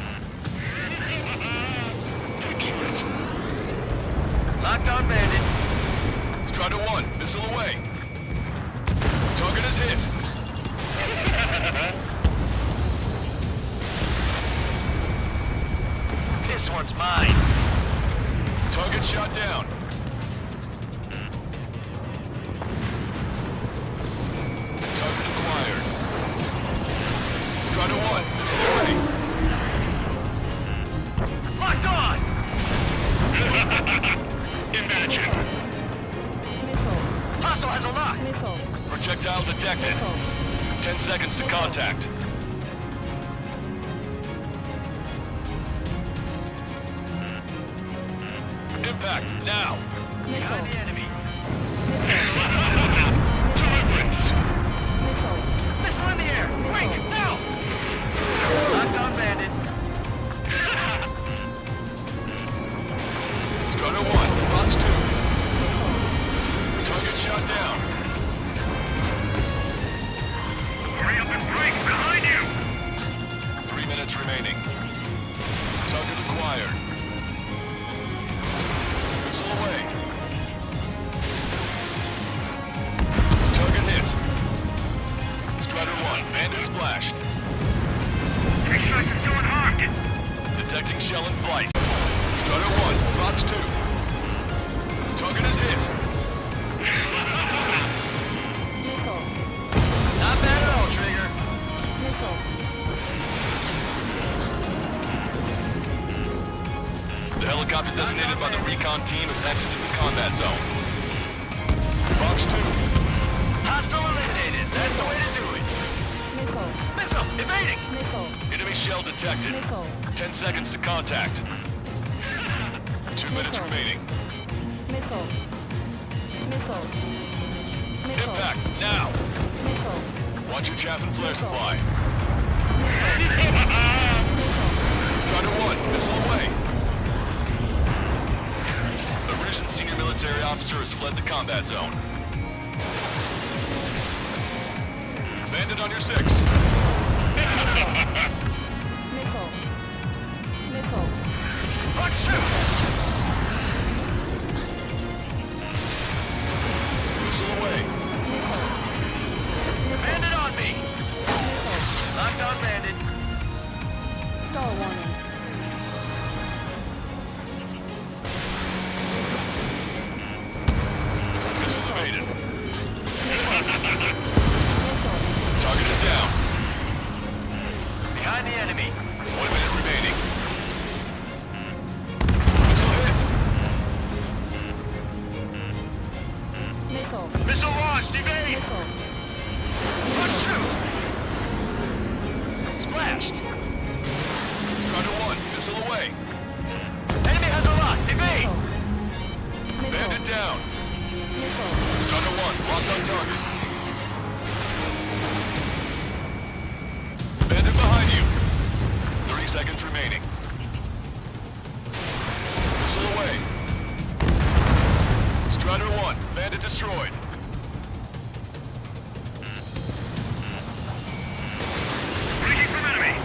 Locked on bandit. Strider 1, missile away. Target is hit. This one's mine. Target shot down. Target acquired. Strider 1, missile away. Locked on! Imagine. Hostile has a lock. Projectile detected. 10 seconds to contact. Impact, now! Behind the enemy. Deliverance! Missile in the air. Wing, now! Locked on bandit. Strider 1, Fox 2. Target shot down. Hurry up and break behind you! 3 minutes remaining. Target acquired. Missile away. Target hit. Strider 1, bandit splashed. 3 strikes is still unharmed. Detecting shell in flight. Strider 1, Fox 2. Target is hit. Not bad at all, Trigger. The helicopter designated by the recon team has exited the combat zone. Fox 2. Hostile eliminated. That's the way to do it. Missile! Evading! Enemy shell detected. 10 seconds to contact. 2 minutes remaining. Impact, now! Watch your chaff and flare supply. Strider 1, missile away. The Risen senior military officer has fled the combat zone. Bandit on your 6. Watch 2! Missile away. Bandit on me! Locked on bandit. Stall warning. Missile evaded. Target is down. Behind the enemy. 1 minute remaining. Missile hit. Missile launched! Evade! Watch 2! Splashed! Strider 1, missile away. Enemy has a lock! Evade! Bandit down. Strider 1, locked on target. Bandit behind you. 30 seconds remaining. Missile away. Strider 1, bandit destroyed. Breaking from enemy!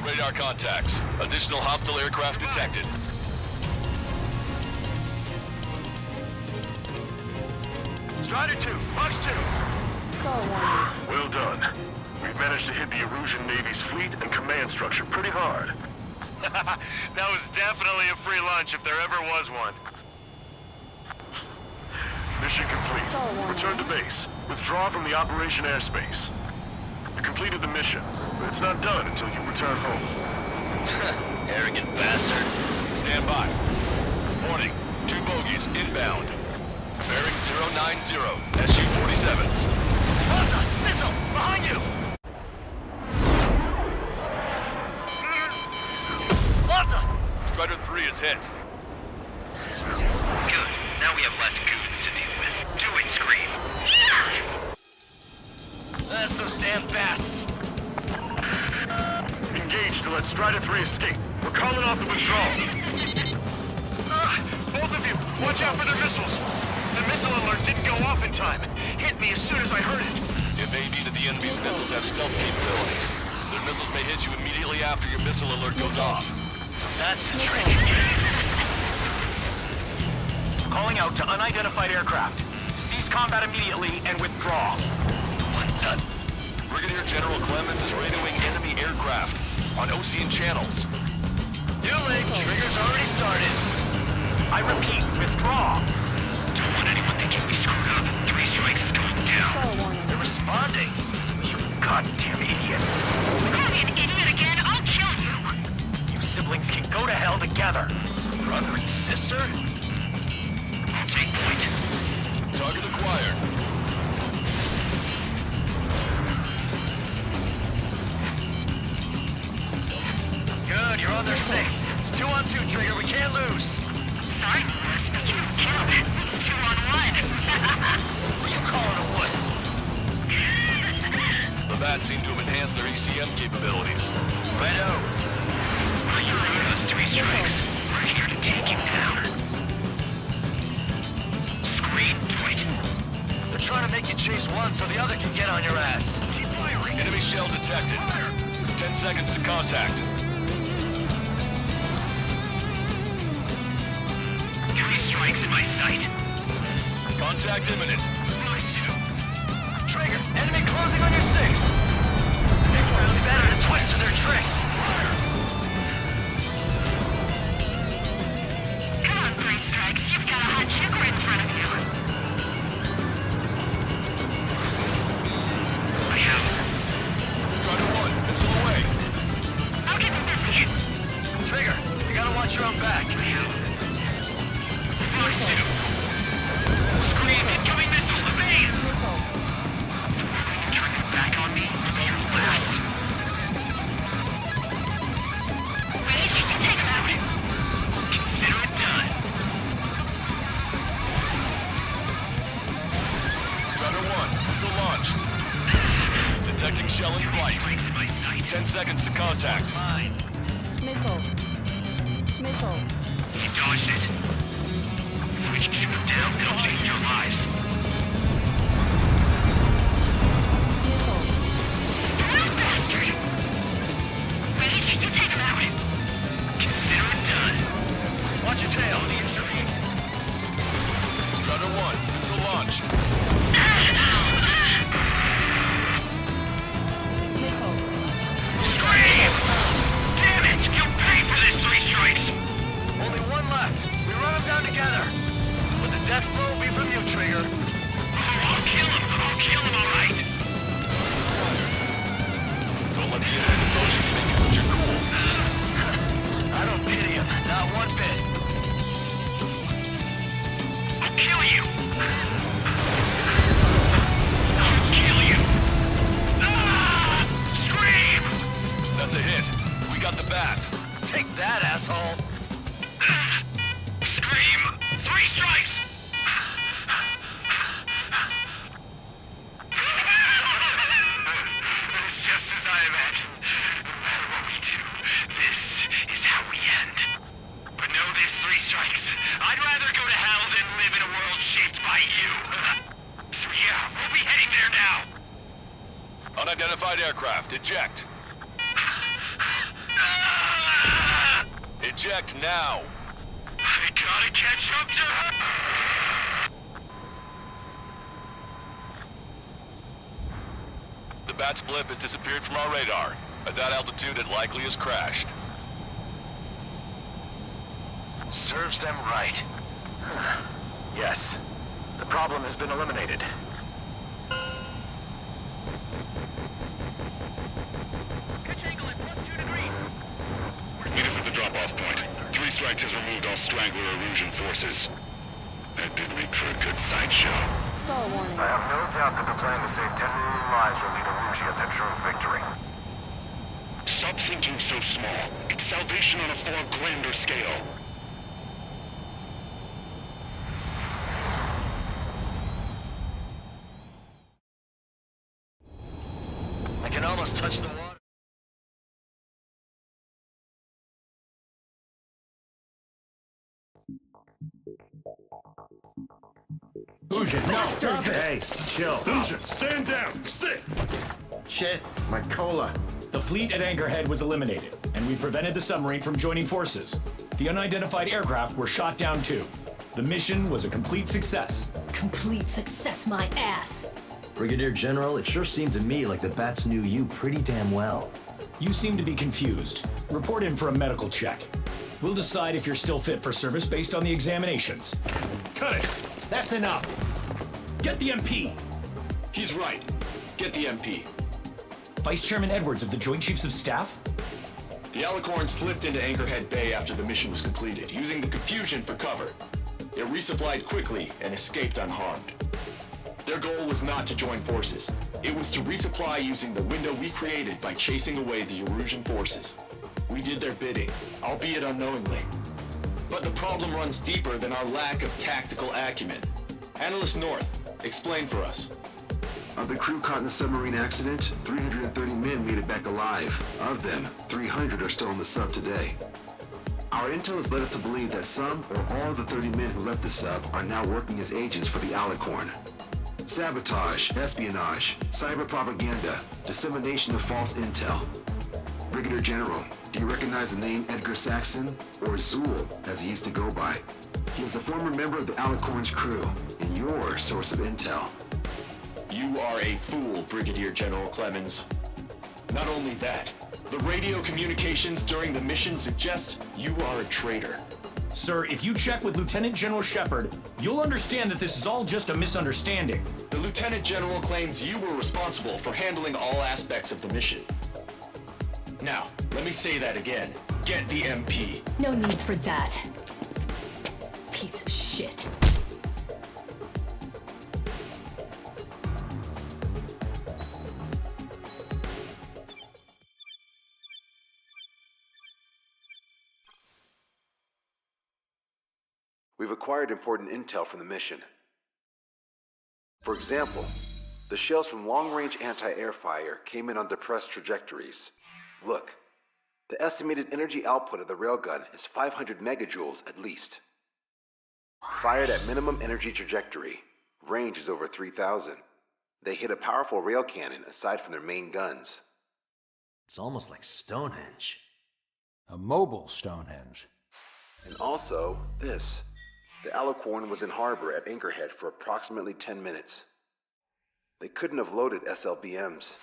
Radar contacts. Additional hostile aircraft detected. Strider 2, Fox 2! Well done. We've managed to hit the Erusian Navy's fleet and command structure pretty hard. That was definitely a free lunch if there ever was one. Mission complete. Return to base. Withdraw from the operation airspace. You completed the mission, but it's not done until you return home. Arrogant bastard. Stand by. Warning. 2 bogies inbound. Bearing 090. SU-47s. Malta! Missile! Behind you! Malta! Strider 3 is hit. Good. Now we have less goons to deal with. Do it, Scream! That's those damn bats! Engage to let Strider 3 escape. We're calling off the withdrawal. Both of you, watch out for their missiles! The missile alert didn't go off in time. It hit me as soon as I heard it. It may be that the enemy's missiles have stealth capabilities. Their missiles may hit you immediately after your missile alert goes off. So that's the trick. Calling out to unidentified aircraft. Cease combat immediately and withdraw. What the? Brigadier General Clemens is radioing enemy aircraft on Ocean channels. Too late. Trigger's already started. I repeat, withdraw. Don't want anyone thinking we screwed up. 3 strikes is going down. They're responding. You goddamn idiot. Call me an idiot again, I'll kill you! You siblings can go to hell together. Brother and sister? I'll take point. Target acquired. Good, you're on their 6. It's 2 on 2, Trigger. We can't lose. Sorry, speaking of count, 2 on 1. Who you calling a wuss? The bats seem to have enhanced their ECM capabilities. Righto. Well, you heard us, 3 strikes. We're here to take him down. Scream, Dwight. They're trying to make you chase one so the other can get on your ass. Keep firing. Enemy shell detected. 10 seconds to contact. 3 strikes in my sight. Contact imminent. Trigger, enemy closing on your 6. They're really better to twist to their tricks. Come on, 3 strikes, you've got a hot chick right in front of you. I have. Strider 1, missile away. I'll get the busy. Trigger, you gotta watch your own back. Fox 2. seconds to contact. Mine. Missile. Missile. He dodged it. If we can shoot him down, it'll change your lives. Bastard! Rage, you take him out. Consider it done. Watch your tail. Strutter 1, missile launched. Scream! Damn it! You'll pay for this, 3 strikes! Only one left. We run them down together. But the death blow will be from you, Trigger. I'll kill him. I'll kill him, all right. Don't let the enemy's emotions make you lose your cool. I don't pity him. Not one bit. I'll kill you. I'll kill you. Ah! Scream! That's a hit. We got the bat. Take that, asshole. Scream! 3 strikes! It's just as I imagined. No matter what we do, this is how we end. But know this, 3 strikes. I'd rather go to hell than live in a world shaped by you. So yeah, we'll be heading there now. Unidentified aircraft, eject. Eject now. I gotta catch up to her. The bat's blip has disappeared from our radar. At that altitude, it likely has crashed. Serves them right. Yes. The problem has been eliminated. Meet us at the drop-off point. 3 strikes has removed all Strangler Erusian forces. That did make for a good sideshow. Stall warning. I have no doubt that the plan to save 10 million lives will lead Erusia to true victory. Stop thinking so small. It's salvation on a far grander scale. I can almost touch the water. Fusion, no, stop it! Hey, chill. Fusion, stand down! Sit! Shit, my cola. The fleet at Anchorhead was eliminated, and we prevented the submarine from joining forces. The unidentified aircraft were shot down too. The mission was a complete success. Complete success, my ass. Brigadier General, it sure seemed to me like the bats knew you pretty damn well. You seem to be confused. Report in for a medical check. We'll decide if you're still fit for service based on the examinations. Cut it! That's enough! Get the MP! He's right. Get the MP. Vice Chairman Edwards of the Joint Chiefs of Staff? The Alicorn slipped into Anchorhead Bay after the mission was completed, using the confusion for cover. It resupplied quickly and escaped unharmed. Their goal was not to join forces. It was to resupply using the window we created by chasing away the Erusian forces. We did their bidding, albeit unknowingly. But the problem runs deeper than our lack of tactical acumen. Analyst North, explain for us. Of the crew caught in the submarine accident, 330 men made it back alive. Of them, 300 are still on the sub today. Our intel has led us to believe that some or all of the 30 men who left the sub are now working as agents for the Alicorn. Sabotage, espionage, cyber propaganda, dissemination of false intel. Brigadier General, do you recognize the name Edgar Saxon, or Zool, as he used to go by? He is a former member of the Alicorn's crew, and your source of intel. You are a fool, Brigadier General Clemens. Not only that, the radio communications during the mission suggest you are a traitor. Sir, if you check with Lieutenant General Shepard, you'll understand that this is all just a misunderstanding. The Lieutenant General claims you were responsible for handling all aspects of the mission. Now, let me say that again. Get the MP. No need for that. Piece of shit. We've acquired important intel from the mission. For example, the shells from long-range anti-air fire came in on depressed trajectories. Look, the estimated energy output of the railgun is 500 megajoules at least. Fired at minimum energy trajectory, range is over 3,000. They hit a powerful rail cannon aside from their main guns. It's almost like Stonehenge. A mobile Stonehenge. And also, this. The Alicorn was in harbor at Anchorhead for approximately 10 minutes. They couldn't have loaded SLBMs.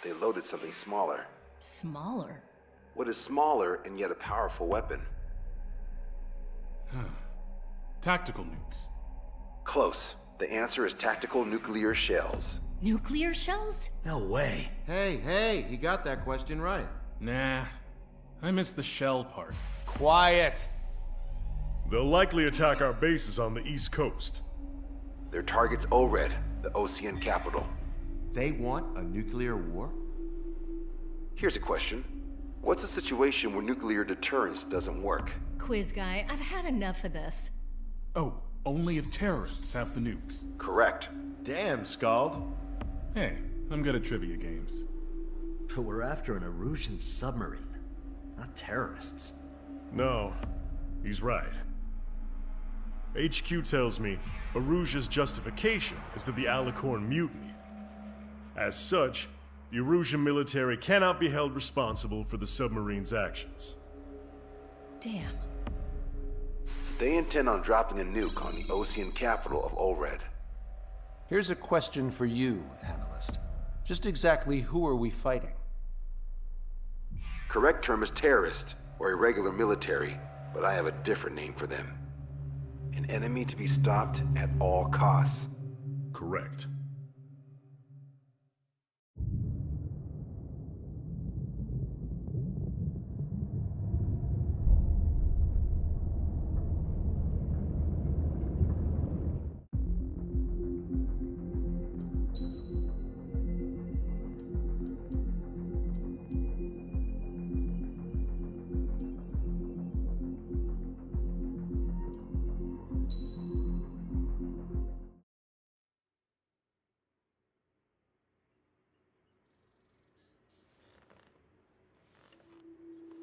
They loaded something smaller. Smaller? What is smaller and yet a powerful weapon? Tactical nukes. Close. The answer is tactical nuclear shells. Nuclear shells? No way. Hey, he got that question right. Nah, I missed the shell part. Quiet. They'll likely attack our bases on the East Coast. Their target's ORED, the Ocean capital. They want a nuclear war? Here's a question. What's a situation where nuclear deterrence doesn't work? Quiz guy, I've had enough of this. Oh, only if terrorists have the nukes. Correct. Damn, Scald. Hey, I'm good at trivia games. But we're after an Erusian submarine, not terrorists. No, he's right. HQ tells me Erusia's justification is that the Alicorn mutinied. As such, the Erusian military cannot be held responsible for the submarine's actions. Damn. So they intend on dropping a nuke on the Ocean capital of ORED. Here's a question for you, analyst. Just exactly who are we fighting? Correct term is terrorist, or irregular military, but I have a different name for them. An enemy to be stopped at all costs. Correct.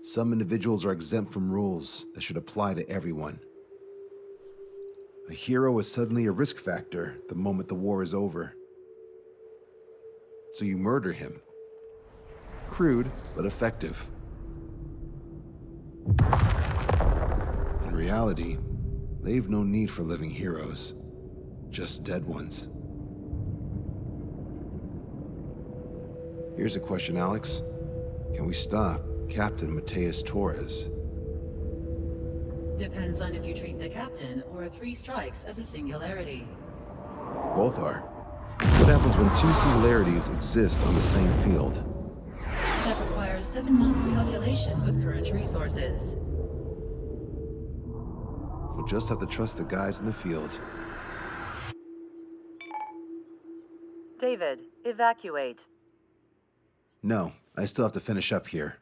Some individuals are exempt from rules that should apply to everyone. A hero is suddenly a risk factor the moment the war is over. So you murder him. Crude, but effective. In reality, they've no need for living heroes, just dead ones. Here's a question, Alex. Can we stop Captain Mateus Torres? Depends on if you treat the captain or 3 strikes as a singularity. Both are. What happens when 2 singularities exist on the same field? That requires 7 months calculation with current resources. We'll just have to trust the guys in the field. David, evacuate. No, I still have to finish up here.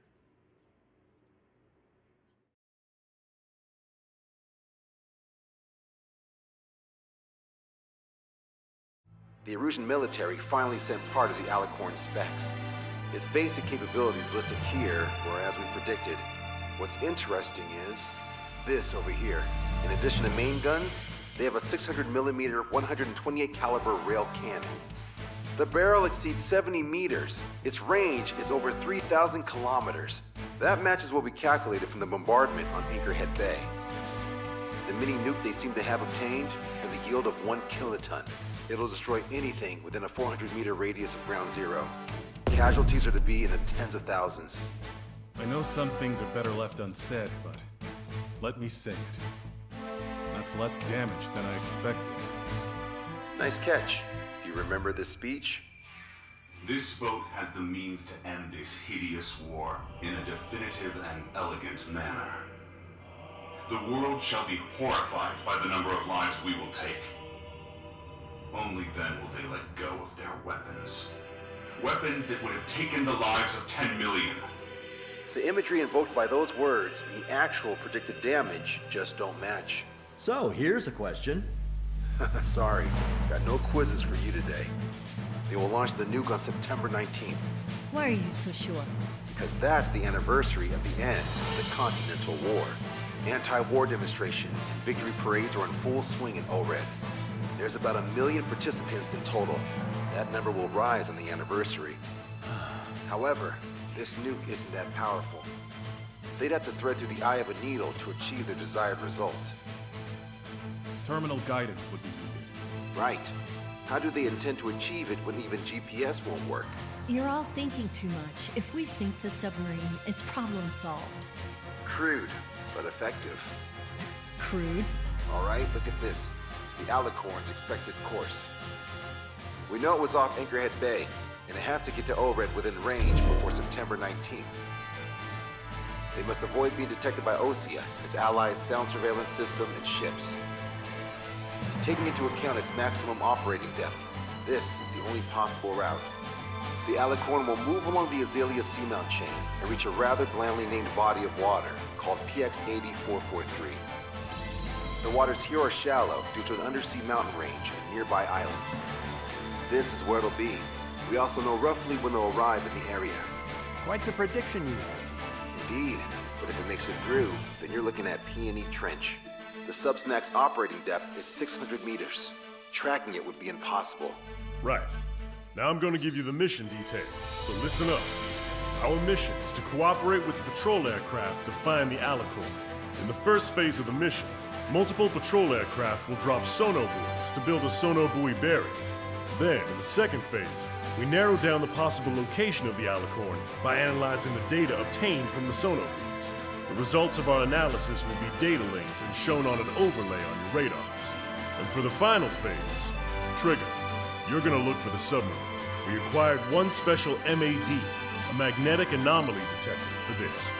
The Erusian military finally sent part of the Alicorn specs. Its basic capabilities listed here were as we predicted. What's interesting is this over here. In addition to main guns, they have a 600mm 128 caliber rail cannon. The barrel exceeds 70 meters. Its range is over 3,000 kilometers. That matches what we calculated from the bombardment on Anchorhead Bay. The mini nuke they seem to have obtained has a yield of 1 kiloton. It'll destroy anything within a 400-meter radius of ground zero. Casualties are to be in the tens of thousands. I know some things are better left unsaid, but let me say it. That's less damage than I expected. Nice catch. Do you remember this speech? This vote has the means to end this hideous war in a definitive and elegant manner. The world shall be horrified by the number of lives we will take. Only then will they let go of their weapons. Weapons that would have taken the lives of 10 million. The imagery invoked by those words and the actual predicted damage just don't match. So, here's a question. Sorry, got no quizzes for you today. They will launch the nuke on September 19th. Why are you so sure? because that's the anniversary of the end of the Continental War. Anti-war demonstrations and victory parades are in full swing in ORED. There's about 1 million participants in total. That number will rise on the anniversary. However, this nuke isn't that powerful. They'd have to thread through the eye of a needle to achieve their desired result. Terminal guidance would be needed. Right. How do they intend to achieve it when even GPS won't work? You're all thinking too much. If we sink the submarine, it's problem solved. Crude, but effective. Crude? All right, look at this. The Alicorn's expected course. We know it was off Anchorhead Bay, and it has to get to ORED within range before September 19th. They must avoid being detected by OSEA, its allies' sound surveillance system, and ships. Taking into account its maximum operating depth, this is the only possible route. The Alicorn will move along the Azalea Seamount chain and reach a rather blandly named body of water called PX-8443. The waters here are shallow due to an undersea mountain range and nearby islands. This is where it'll be. We also know roughly when they'll arrive in the area. Quite the prediction you have. Indeed, but if it makes it through, then you're looking at P&E Trench. The Subsnac's operating depth is 600 meters. Tracking it would be impossible. Right. Now I'm going to give you the mission details, so listen up. Our mission is to cooperate with the patrol aircraft to find the Alicorn. In the first phase of the mission, multiple patrol aircraft will drop sono buoys to build a sono buoy barrier. Then, in the second phase, we narrow down the possible location of the Alicorn by analyzing the data obtained from the sono buoys. The results of our analysis will be data linked and shown on an overlay on your radars. And for the final phase, Trigger, you're gonna look for the submarine. We acquired one special MAD, a magnetic anomaly detector, for this.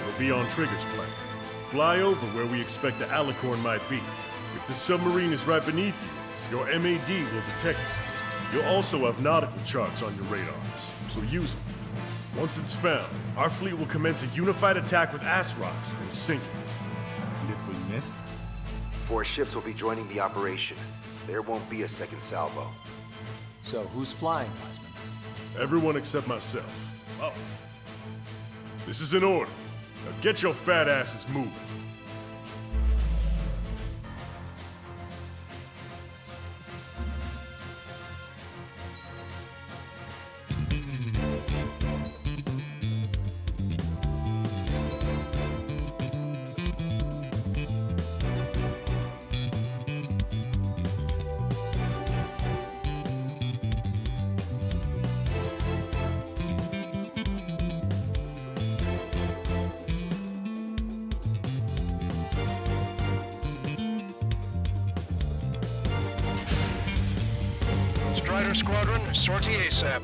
It'll be on Trigger's plane. Fly over where we expect the Alicorn might be. If the submarine is right beneath you, your MAD will detect it. You'll also have nautical charts on your radars, so use them. Once it's found, our fleet will commence a unified attack with ass rocks and sink it. And if we miss? 4 ships will be joining the operation. There won't be a second salvo. So who's flying, Wiseman? Everyone except myself. Oh. This is in order. Now get your fat asses moving. Strider Squadron, sortie ASAP.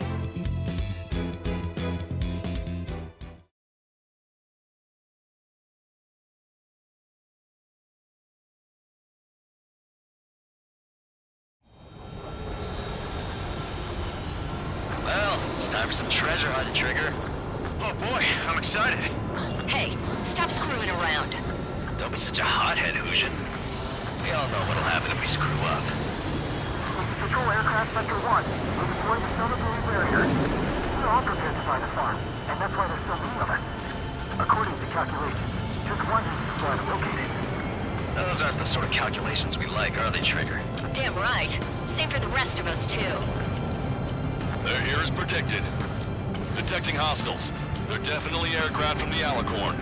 Well, it's time for some treasure hunting, Trigger. Oh boy, I'm excited. Hey, stop screwing around. Don't be such a hothead, Hujin. We all know what'll happen if we screw up. Patrol aircraft sector 1. We're deploying the sono buoy barrier. We're all prepared to find the farm, and that's why there's so many of us. According to calculations, just one is supply located. Those aren't the sort of calculations we like, are they, Trigger? Damn right. Same for the rest of us, too. They're here as predicted. Detecting hostiles. They're definitely aircraft from the Alicorn.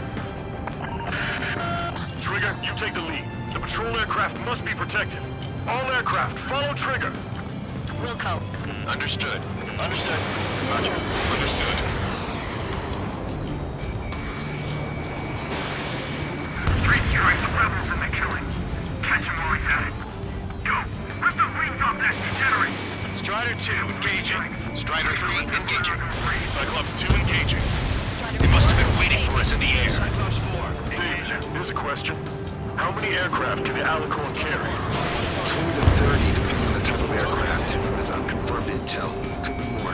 Trigger, you take the lead. The patrol aircraft must be protected. All aircraft, follow Trigger. Wilco. Understood. Understood. Roger. Understood. Street strike the rebels in the killing. Catch him while he's at it. Go. Rip the wings off that degenerate. Strider 2, engaging. Strider 3, engaging. Cyclops 2, engaging. They must have been waiting for us in the air. Cyclops 4, engaging. Here's a question. How many aircraft can the Alicorn carry? 20 to 30, depending on the type of aircraft. That's unconfirmed intel. Could be more.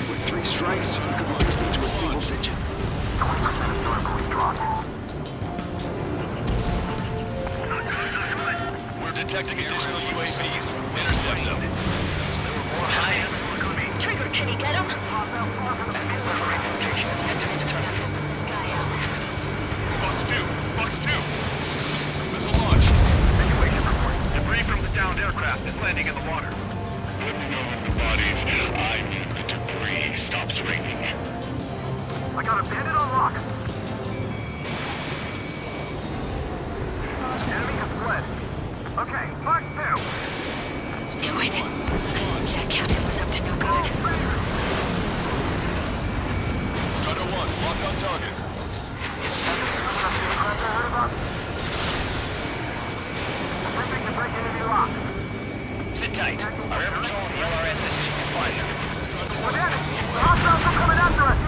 With 3 strikes, you could reduce them to a single digit. We're detecting additional UAVs. Intercept them. Trigger, can you get him? landing in the water. Wouldn't know with the bodies. I need the debris stops raining. I got a bandit on lock. Enemy has fled. Okay, Mark 2. Do it. That captain was up to no good. Strider 1, locked on target. Attempting to break enemy lock. Sit tight. Our air patrol and the LRS is to find them. We're damaged. The hostiles are coming after us.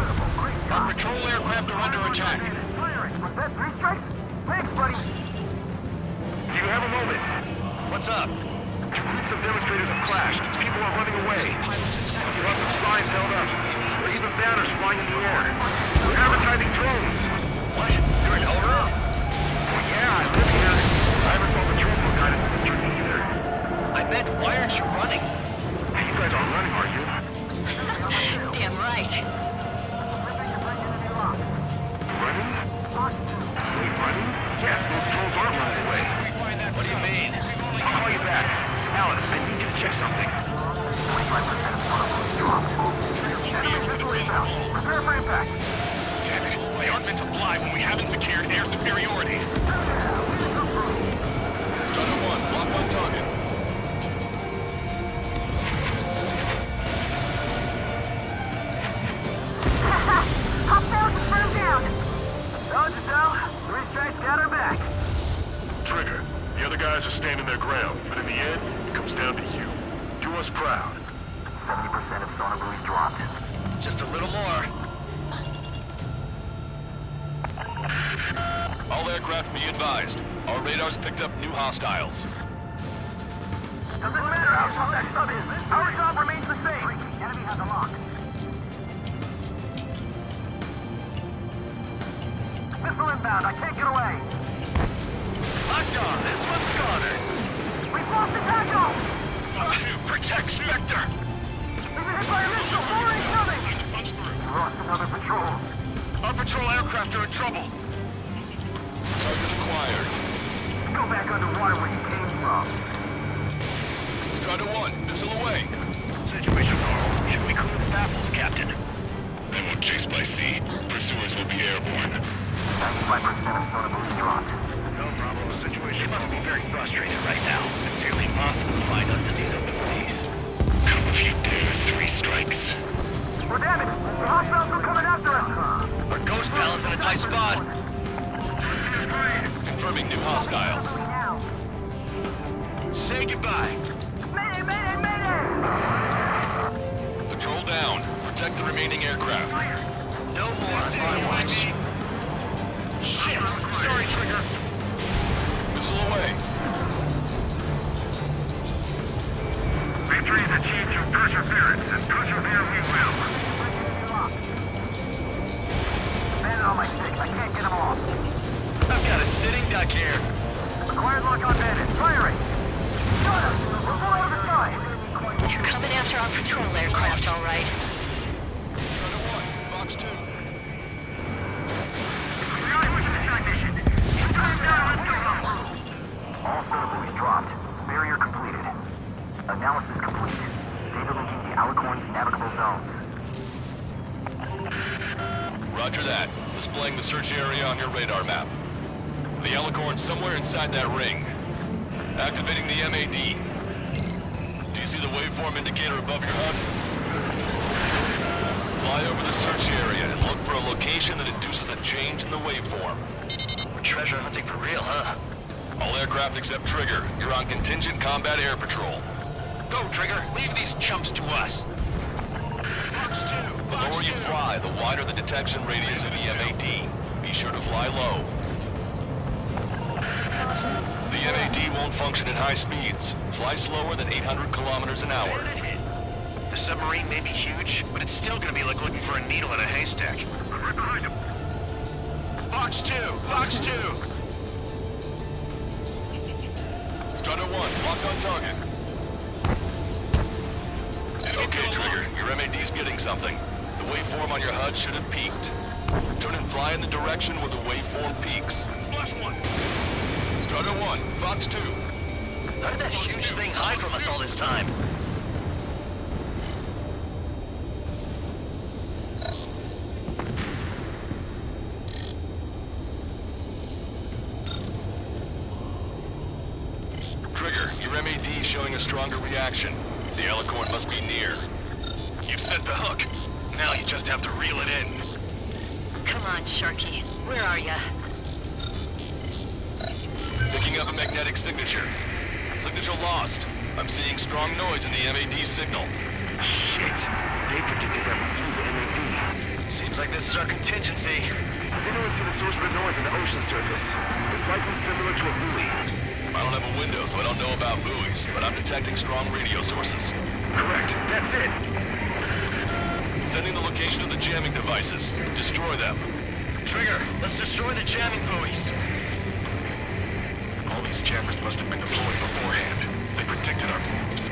Our patrol aircraft are under attack. Was that 3 strikes? Thanks, buddy. Do you have a moment? What's up? Groups of demonstrators have clashed. People are running away. Lots of signs held up. There are even banners flying in the air. They're advertising drones. What? You're an owner? Yeah, I live here. I haven't saw the drone book guidance in the street either. I meant, why aren't you running? You guys aren't running, are you? Damn right. Running? Wait, running? Yes, those drones aren't running away. What do you mean? I'll call you back. Alan, I need you to check something. 25% of storm dropped. Enemy missile inbound. Prepare for impact. Dex, they aren't meant to fly when we haven't secured air superiority. Strider 1, locked on target. Hostiles confirmed down. Dodge it down. 3 strikes got her back. Trigger, the other guys are standing their ground, but in the end, it comes down to you. Do us proud. 70% of sonar buoys dropped. Just a little more. All aircraft be advised. Our radars picked up new hostiles. Doesn't matter how tough that sub is. Our job remains the same. Enemy has a lock. Missile inbound. I can't get away. Locked on. This one's Goddard. We've lost the tackle. Protect Spectre. We've been hit by a missile. More incoming. We lost another patrol. Our patrol aircraft are in trouble. Target acquired. Go back underwater where you came from. Strider 1, missile away. Situation normal. Should we clear the baffles, Captain? They won't chase by sea. Pursuers will be airborne. 95% of sonar buoys dropped. No problem. The situation must be very frustrated right now. It's nearly impossible to find us in these open seas. Come if you dare, 3 strikes. We're damaged. The hostiles are coming after us. Our ghost pal is in a tight spot. Confirming new hostiles. Say goodbye. Mayday, mayday, mayday! Patrol down. Protect the remaining aircraft. No more on my watch. Shit! Sorry, Trigger. Missile away. Victory is achieved through perseverance, and persevere we will. Bandit on my stick. I can't get him off. I've got a sitting duck here. Acquired lock on bandit. Firing. Got him. We're full out of the side. You're coming after our patrol aircraft, all right. Strider 1, Fox 2. All sonar buoys dropped. Barrier completed. Analysis complete. Data linking the Alicorn's navigable zones. Roger that. Displaying the search area on your radar map. The Alicorn's somewhere inside that ring. Activating the MAD. Do you see the waveform indicator above your HUD? Fly over the search area and look for a location that induces a change in the waveform. We're treasure hunting for real, huh? All aircraft except Trigger, you're on contingent combat air patrol. Go, Trigger. Leave these chumps to us. The lower you fly, the wider the detection radius of the MAD. Be sure to fly low. The MAD won't function at high speeds. Fly slower than 800 kilometers an hour. The submarine may be huge, but it's still gonna be like looking for a needle in a haystack. I'm right behind him. Fox 2! Fox 2! Strider 1, locked on target. Okay, Trigger, your MAD's getting something. The waveform on your HUD should have peaked. Turn and fly in the direction where the waveform peaks. Splash 1. Strider 1, Fox 2. How did that huge thing hide from us all this time? Trigger, your MAD is showing a stronger reaction. The Alicorn must be near. You've set the hook. Now you just have to reel it in. Come on, Sharky. Where are ya? Picking up a magnetic signature. Signature lost. I'm seeing strong noise in the MAD signal. Shit. They predicted that through the MAD. Seems like this is our contingency. They know it's the source of the noise on the ocean surface. It's likely similar to a buoy. I don't have a window, so I don't know about buoys, but I'm detecting strong radio sources. Correct. That's it. Sending the location of the jamming devices. Destroy them. Trigger, let's destroy the jamming buoys. All these jammers must have been deployed beforehand. They predicted our moves.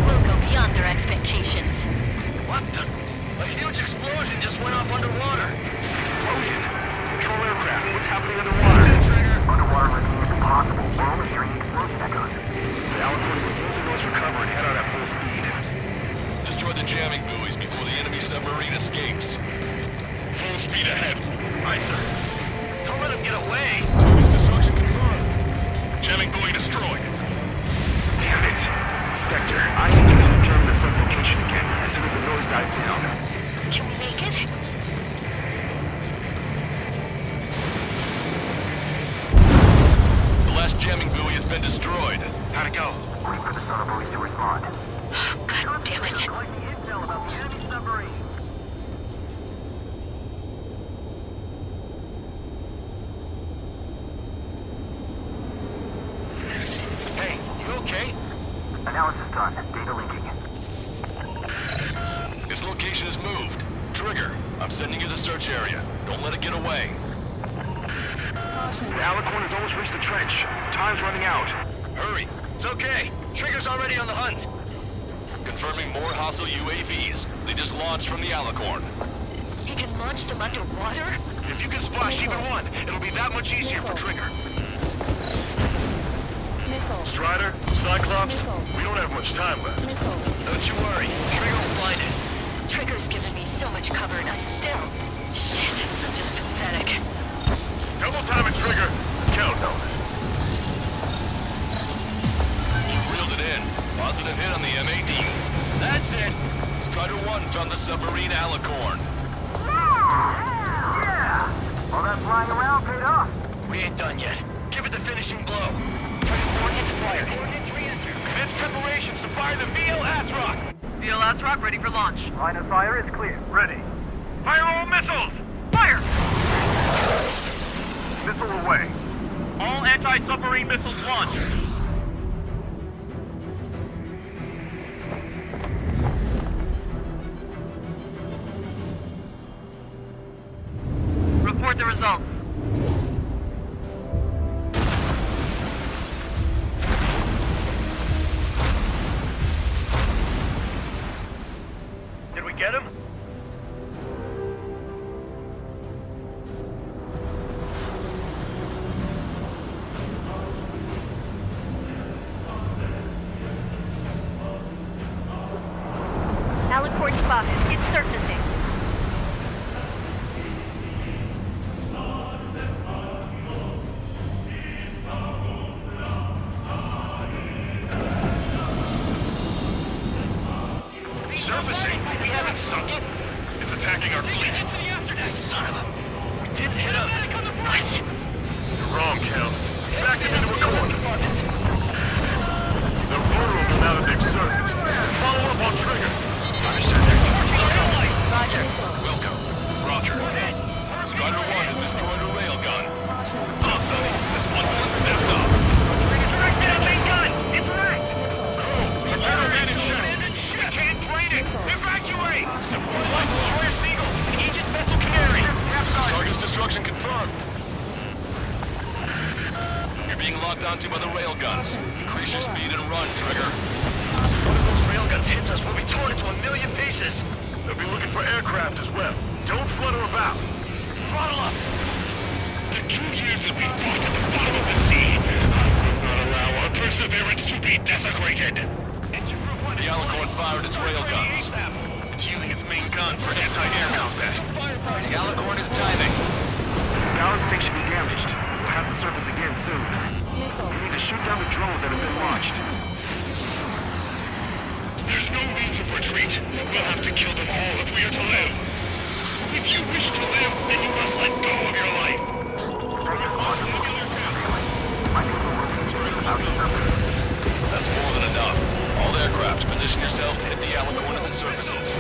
We'll go beyond their expectations. What the? A huge explosion just went off underwater. Explosion. Control aircraft. What's happening underwater? Trigger. Underwater landing is impossible. We're only hearing the explosion echoes. The Alicorn will use the noise recover and head out at full speed. Destroy the jamming buoys before the enemy submarine escapes. Full speed ahead. Aye, sir. Don't let him get away. Buoy's destruction confirmed. Jamming buoy destroyed. Damn it. Spectre, I need you to determine the sun's location again as soon as the noise dies down. Can we make it? The last jamming buoy has been destroyed. How'd it go? Wait for the sonar buoys to respond. God damn it. Collecting intel about the enemy submarine. Hey, you okay? Analysis done. Data linking. Its location is moved. Trigger, I'm sending you the search area. Don't let it get away. The Alicorn has almost reached the trench. Time's running out. Hurry. It's okay. Trigger's already on the hunt. Confirming more hostile UAVs. They just launched from the Alicorn. You can launch them underwater? If you can splash even one, it'll be that much easier for Trigger. Strider, Cyclops, we don't have much time left. Don't you worry. Trigger will find it. Trigger's given me so much cover and I'm still... Shit, I'm just pathetic. Double time it, Trigger. Countdown. You reeled it in. Positive hit on the MAD. That's it. Strider 1 found the submarine Alicorn. Yeah! All that flying around paid off. We ain't done yet. Give it the finishing blow. Coordinates fired. Coordinates re-enter. Commence preparations to fire the VL Azrock. VL Azrock ready for launch. Line of fire is clear. Ready. Fire all missiles! Fire! Missile away. All anti-submarine missiles launched. Report the results. Did we get him? Alicorn spotted. It's surfacing. Surfacing? We haven't sunk it? It's attacking our fleet. Son of a... We didn't hit him. What? You're wrong, Count. Back him into a corner. They're vulnerable now that they've surfaced. Follow up on Trigger. Understood. Roger. Welcome. Roger. Strider 1 has destroyed a railgun. Awesome. That's one stepped up. Direct down main gun! It's racked! Prepare abandoned ship. We can't plane it! Evacuate! Deploy light destroyer Seagull! Aegis vessel Canary! Target's destruction confirmed. You're being locked onto by the railguns. Increase your speed and run, Trigger. One of those railguns hits us, we'll be torn into a million pieces. They'll be looking for aircraft as well. Don't flutter about. Throttle up. The 2 years have been brought to the bottom of the sea. I will not allow our perseverance to disintegrated. The Alicorn fired its railguns. It's using its main guns for anti-air combat. The Alicorn is diving. Balance tank should be damaged. We'll have to surface again soon. We need to shoot down the drones that have been launched. There's no means of retreat. We'll have to kill them all if we are to live. If you wish to live, then you must let go of your life. That's more than enough. All aircraft, position yourself to hit the Alicorn as it surfaces.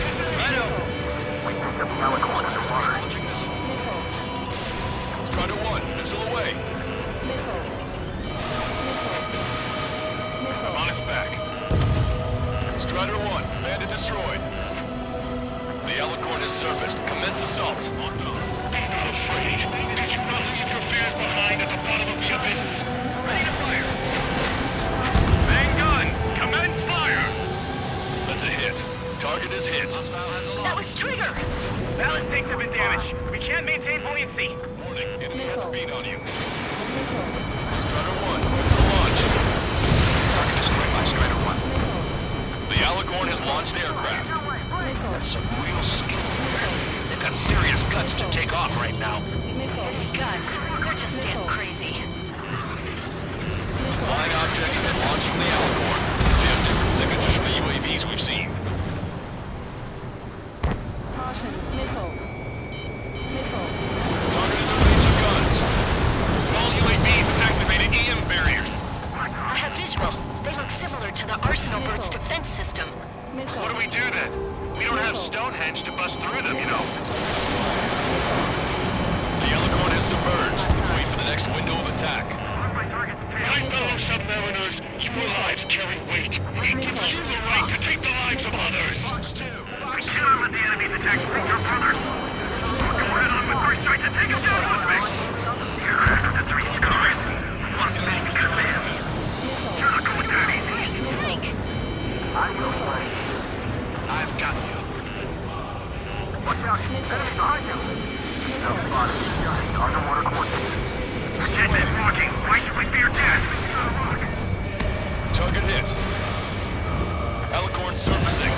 Strider 1, missile away. I'm on its back. Strider 1, bandit destroyed. The Alicorn has surfaced. Commence assault. Be not afraid. Did you not leave your fears behind at the bottom of the abyss? Ready to fire. Main gun, commence fire. That's a hit. Target is hit. That was Trigger! Ballast tanks have been damaged. We can't maintain buoyancy. Warning, enemy has a beat on you. Strider 1, missile launched. Target destroyed by Strider 1. The Alicorn has launched aircraft. That's some real skill. They've got serious guts to take off right now. Guts. They're just damn crazy. Flying objects have been launched from the Alicorn. They have different signatures from the UAVs we've seen. Target is in range of guns. Small UAVs have activated EM barriers. I have visual. They look similar to the Arsenal Bird's defense system. What do we do then? We don't have Stonehenge to bust through them, you know. The Alicorn is submerged. Wait for the next window of attack. My fellow submariners, your lives carry weight. It gives you the right to take the lives of others. We cannot let the enemy's attack bring your brothers. We'll go head on with first strike to take him down, Ludwig. You're after the 3 stars. One thing can live. You're not going that easy. I've got you. Watch out! Enemy behind you! Self-spotted. Underwater coordinates. Jet is rocking. Why should we fear death? Target hit. Alicorn surfacing.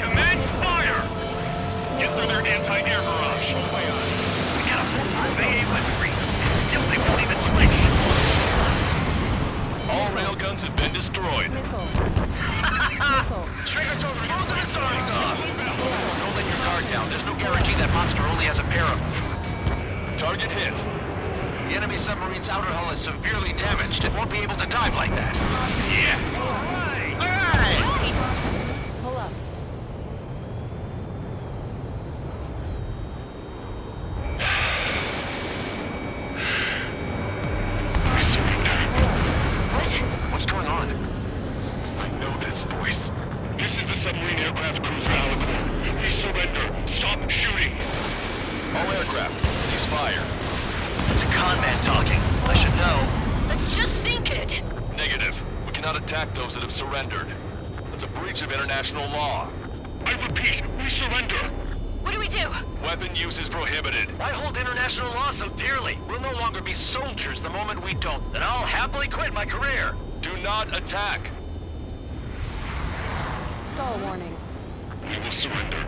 Commence fire! Get through their anti-air barrage. We got a full Bay weaponry. Still, they won't even flinch. All railguns have been destroyed. Trigger took both of its arms off. Don't let your guard down. There's no guarantee that monster only has a pair of them. Target hit. The enemy submarine's outer hull is severely damaged. It won't be able to dive like that. Yeah. All right! Pull up. What's going on? I know this voice. This is the submarine aircraft cruiser Alicorn. We surrender. Stop shooting. All aircraft, cease fire. It's a con man talking. I should know. Let's just sink it. Negative. We cannot attack those that have surrendered. That's a breach of international law. I repeat, we surrender. What do we do? Weapon use is prohibited. I hold international law so dearly. We'll no longer be soldiers the moment we don't. Then I'll happily quit my career. Do not attack. Stall warning. We will surrender.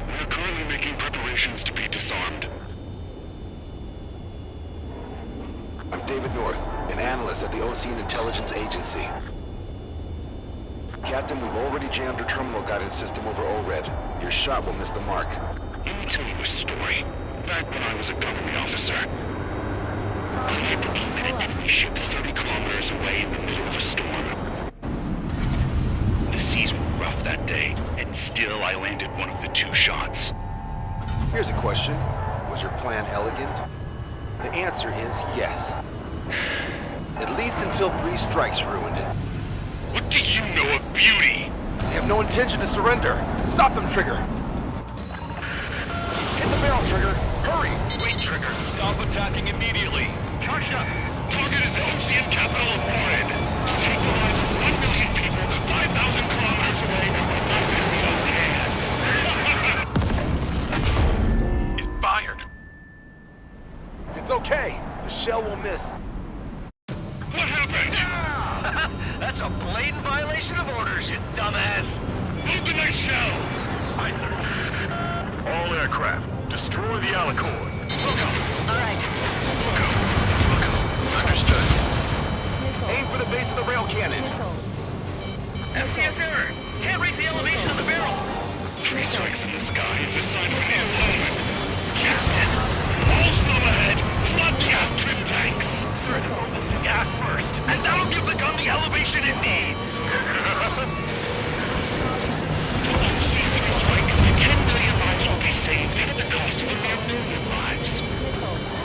We are currently making preparations to be disarmed. I'm David North, an analyst at the Ocean Intelligence Agency. Captain, we've already jammed our terminal guidance system over ORED. Your shot will miss the mark. Let me tell you a story. Back when I was a gunnery officer, I had to aim at an enemy ship 30 kilometers away in the middle of a storm. The seas were rough that day, and still I landed one of the 2 shots. Here's a question. Was your plan elegant? The answer is yes. At least until 3 strikes ruined it. What do you know of beauty? They have no intention to surrender. Stop them, Trigger! Hit the barrel, Trigger! Hurry! Wait, Trigger. Stop attacking immediately. Charged up. Target is the Ocean capital of Orid. To take the lives of 1 million people 5,000 kilometers away from the It fired. shell will miss. What happened? That's a blatant violation of orders, you dumbass. Open their shell. All aircraft, destroy the Alicorn. All right. Understood. Aim for the base of the rail cannon. FCS error. Can't raise the elevation of the barrel. 3 strikes in the sky is a sign of impalement. Captain, all slow ahead. Flood gas trip tanks. Open the gas first, and that'll give the gun the elevation it needs. 3 strikes, 10 million lives will be saved, and at the cost of a mere million lives.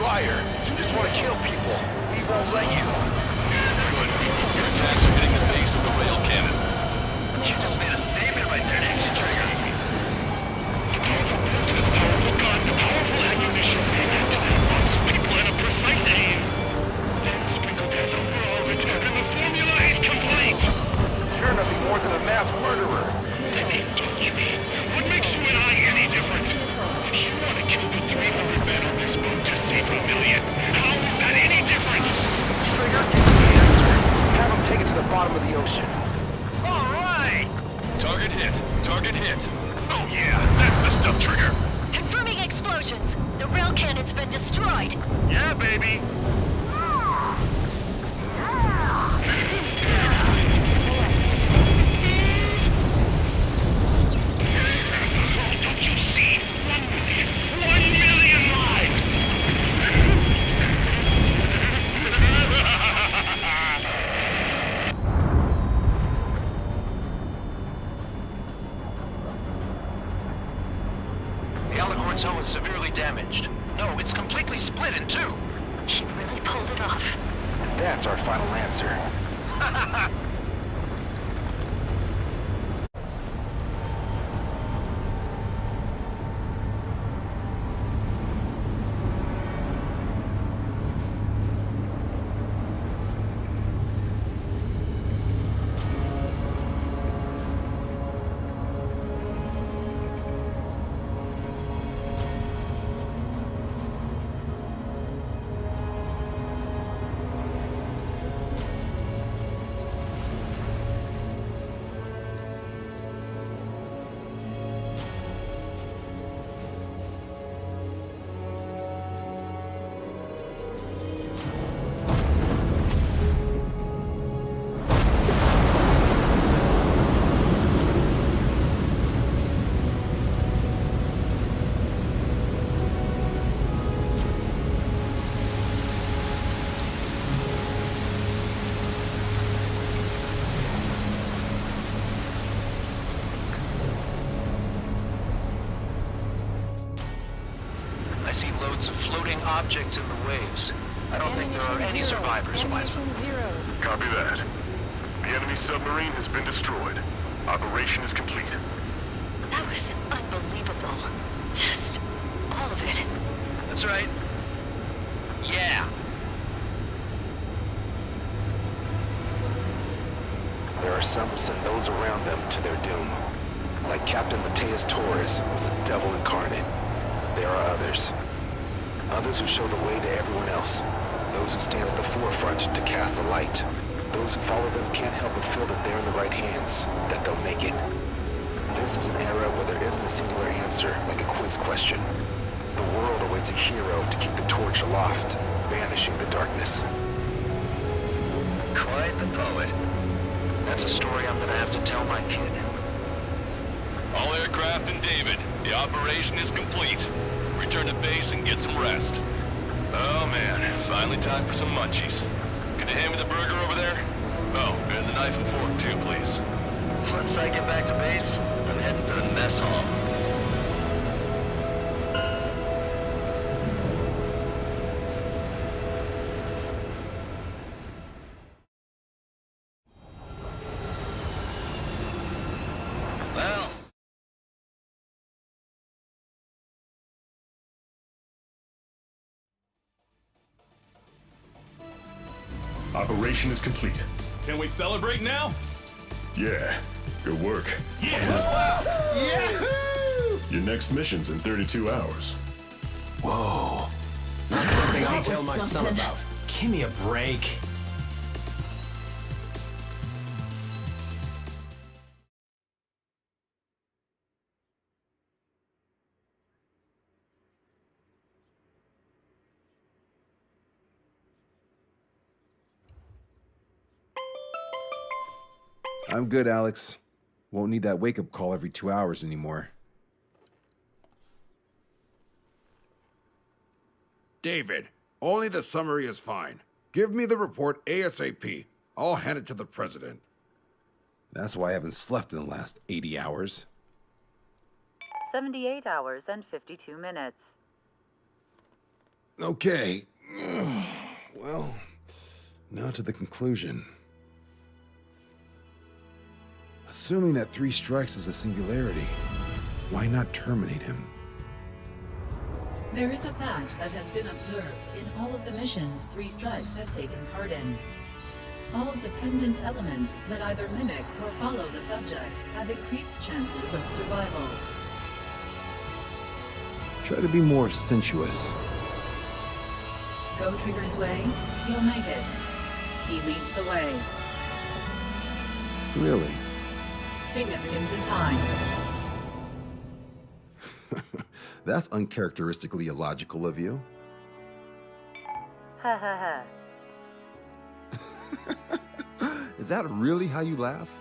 Liar, you just want to kill people. We won't let you. Good. Your attacks are hitting the base of the rail cannon. You just made a statement right there, didn't you, Trigger? A powerful gun, a powerful ammunition, and lots of people and a precise aim. Then sprinkle gas over all of it, and the formula is complete. You're nothing more than a mass murderer. Then indulge me. What makes you and I any different? If you want to kill the 300 men on this boat to save a million, how is that any different? Trigger, give me the answer. Have them take it to the bottom of the ocean. All right! Target hit. Target hit. Oh yeah, that's the stuff, Trigger. Confirming explosions. The rail cannon's been destroyed. Yeah, baby. Don't you see? 1 million lives! The Alicorn's hull is severely damaged. No, it's completely split in two. She really pulled it off. That's our final answer. I see loads of floating objects in the waves. I don't think there are any survivors, Wiseman. Copy that. The enemy submarine has been destroyed. Operation is complete. That was unbelievable. Just all of it. That's right. Yeah. There are some who send those around them to their doom. Like Captain Mateus Torres, who's the devil incarnate. There are others. Others who show the way to everyone else. Those who stand at the forefront to cast a light. Those who follow them can't help but feel that they're in the right hands, that they'll make it. This is an era where there isn't a singular answer, like a quiz question. The world awaits a hero to keep the torch aloft, banishing the darkness. Quite the poet. That's a story I'm gonna have to tell my kid. All aircraft and David, the operation is complete. Return to base and get some rest. Oh man, finally time for some munchies. Can you hand me the burger over there? Oh, and the knife and fork too, please. Once I get back to base, I'm heading to the mess hall. Well, Operation is complete. Can we celebrate now? Yeah, good work. Yeah! Your next mission's in 32 hours. Whoa. Not something I'll tell my son about. Give me a break. I'm good, Alex. Won't need that wake-up call every 2 hours anymore. David, only the summary is fine. Give me the report ASAP. I'll hand it to the president. That's why I haven't slept in the last 80 hours. 78 hours and 52 minutes. Okay. Well, now to the conclusion. Assuming that 3 strikes is a singularity, why not terminate him? There is a fact that has been observed in all of the missions 3 Strikes has taken part in. All dependent elements that either mimic or follow the subject have increased chances of survival. Try to be more sensuous. Go Trigger's way, he'll make it. He leads the way. Really? Significance is high. That's uncharacteristically illogical of you. Ha ha ha. Is that really how you laugh?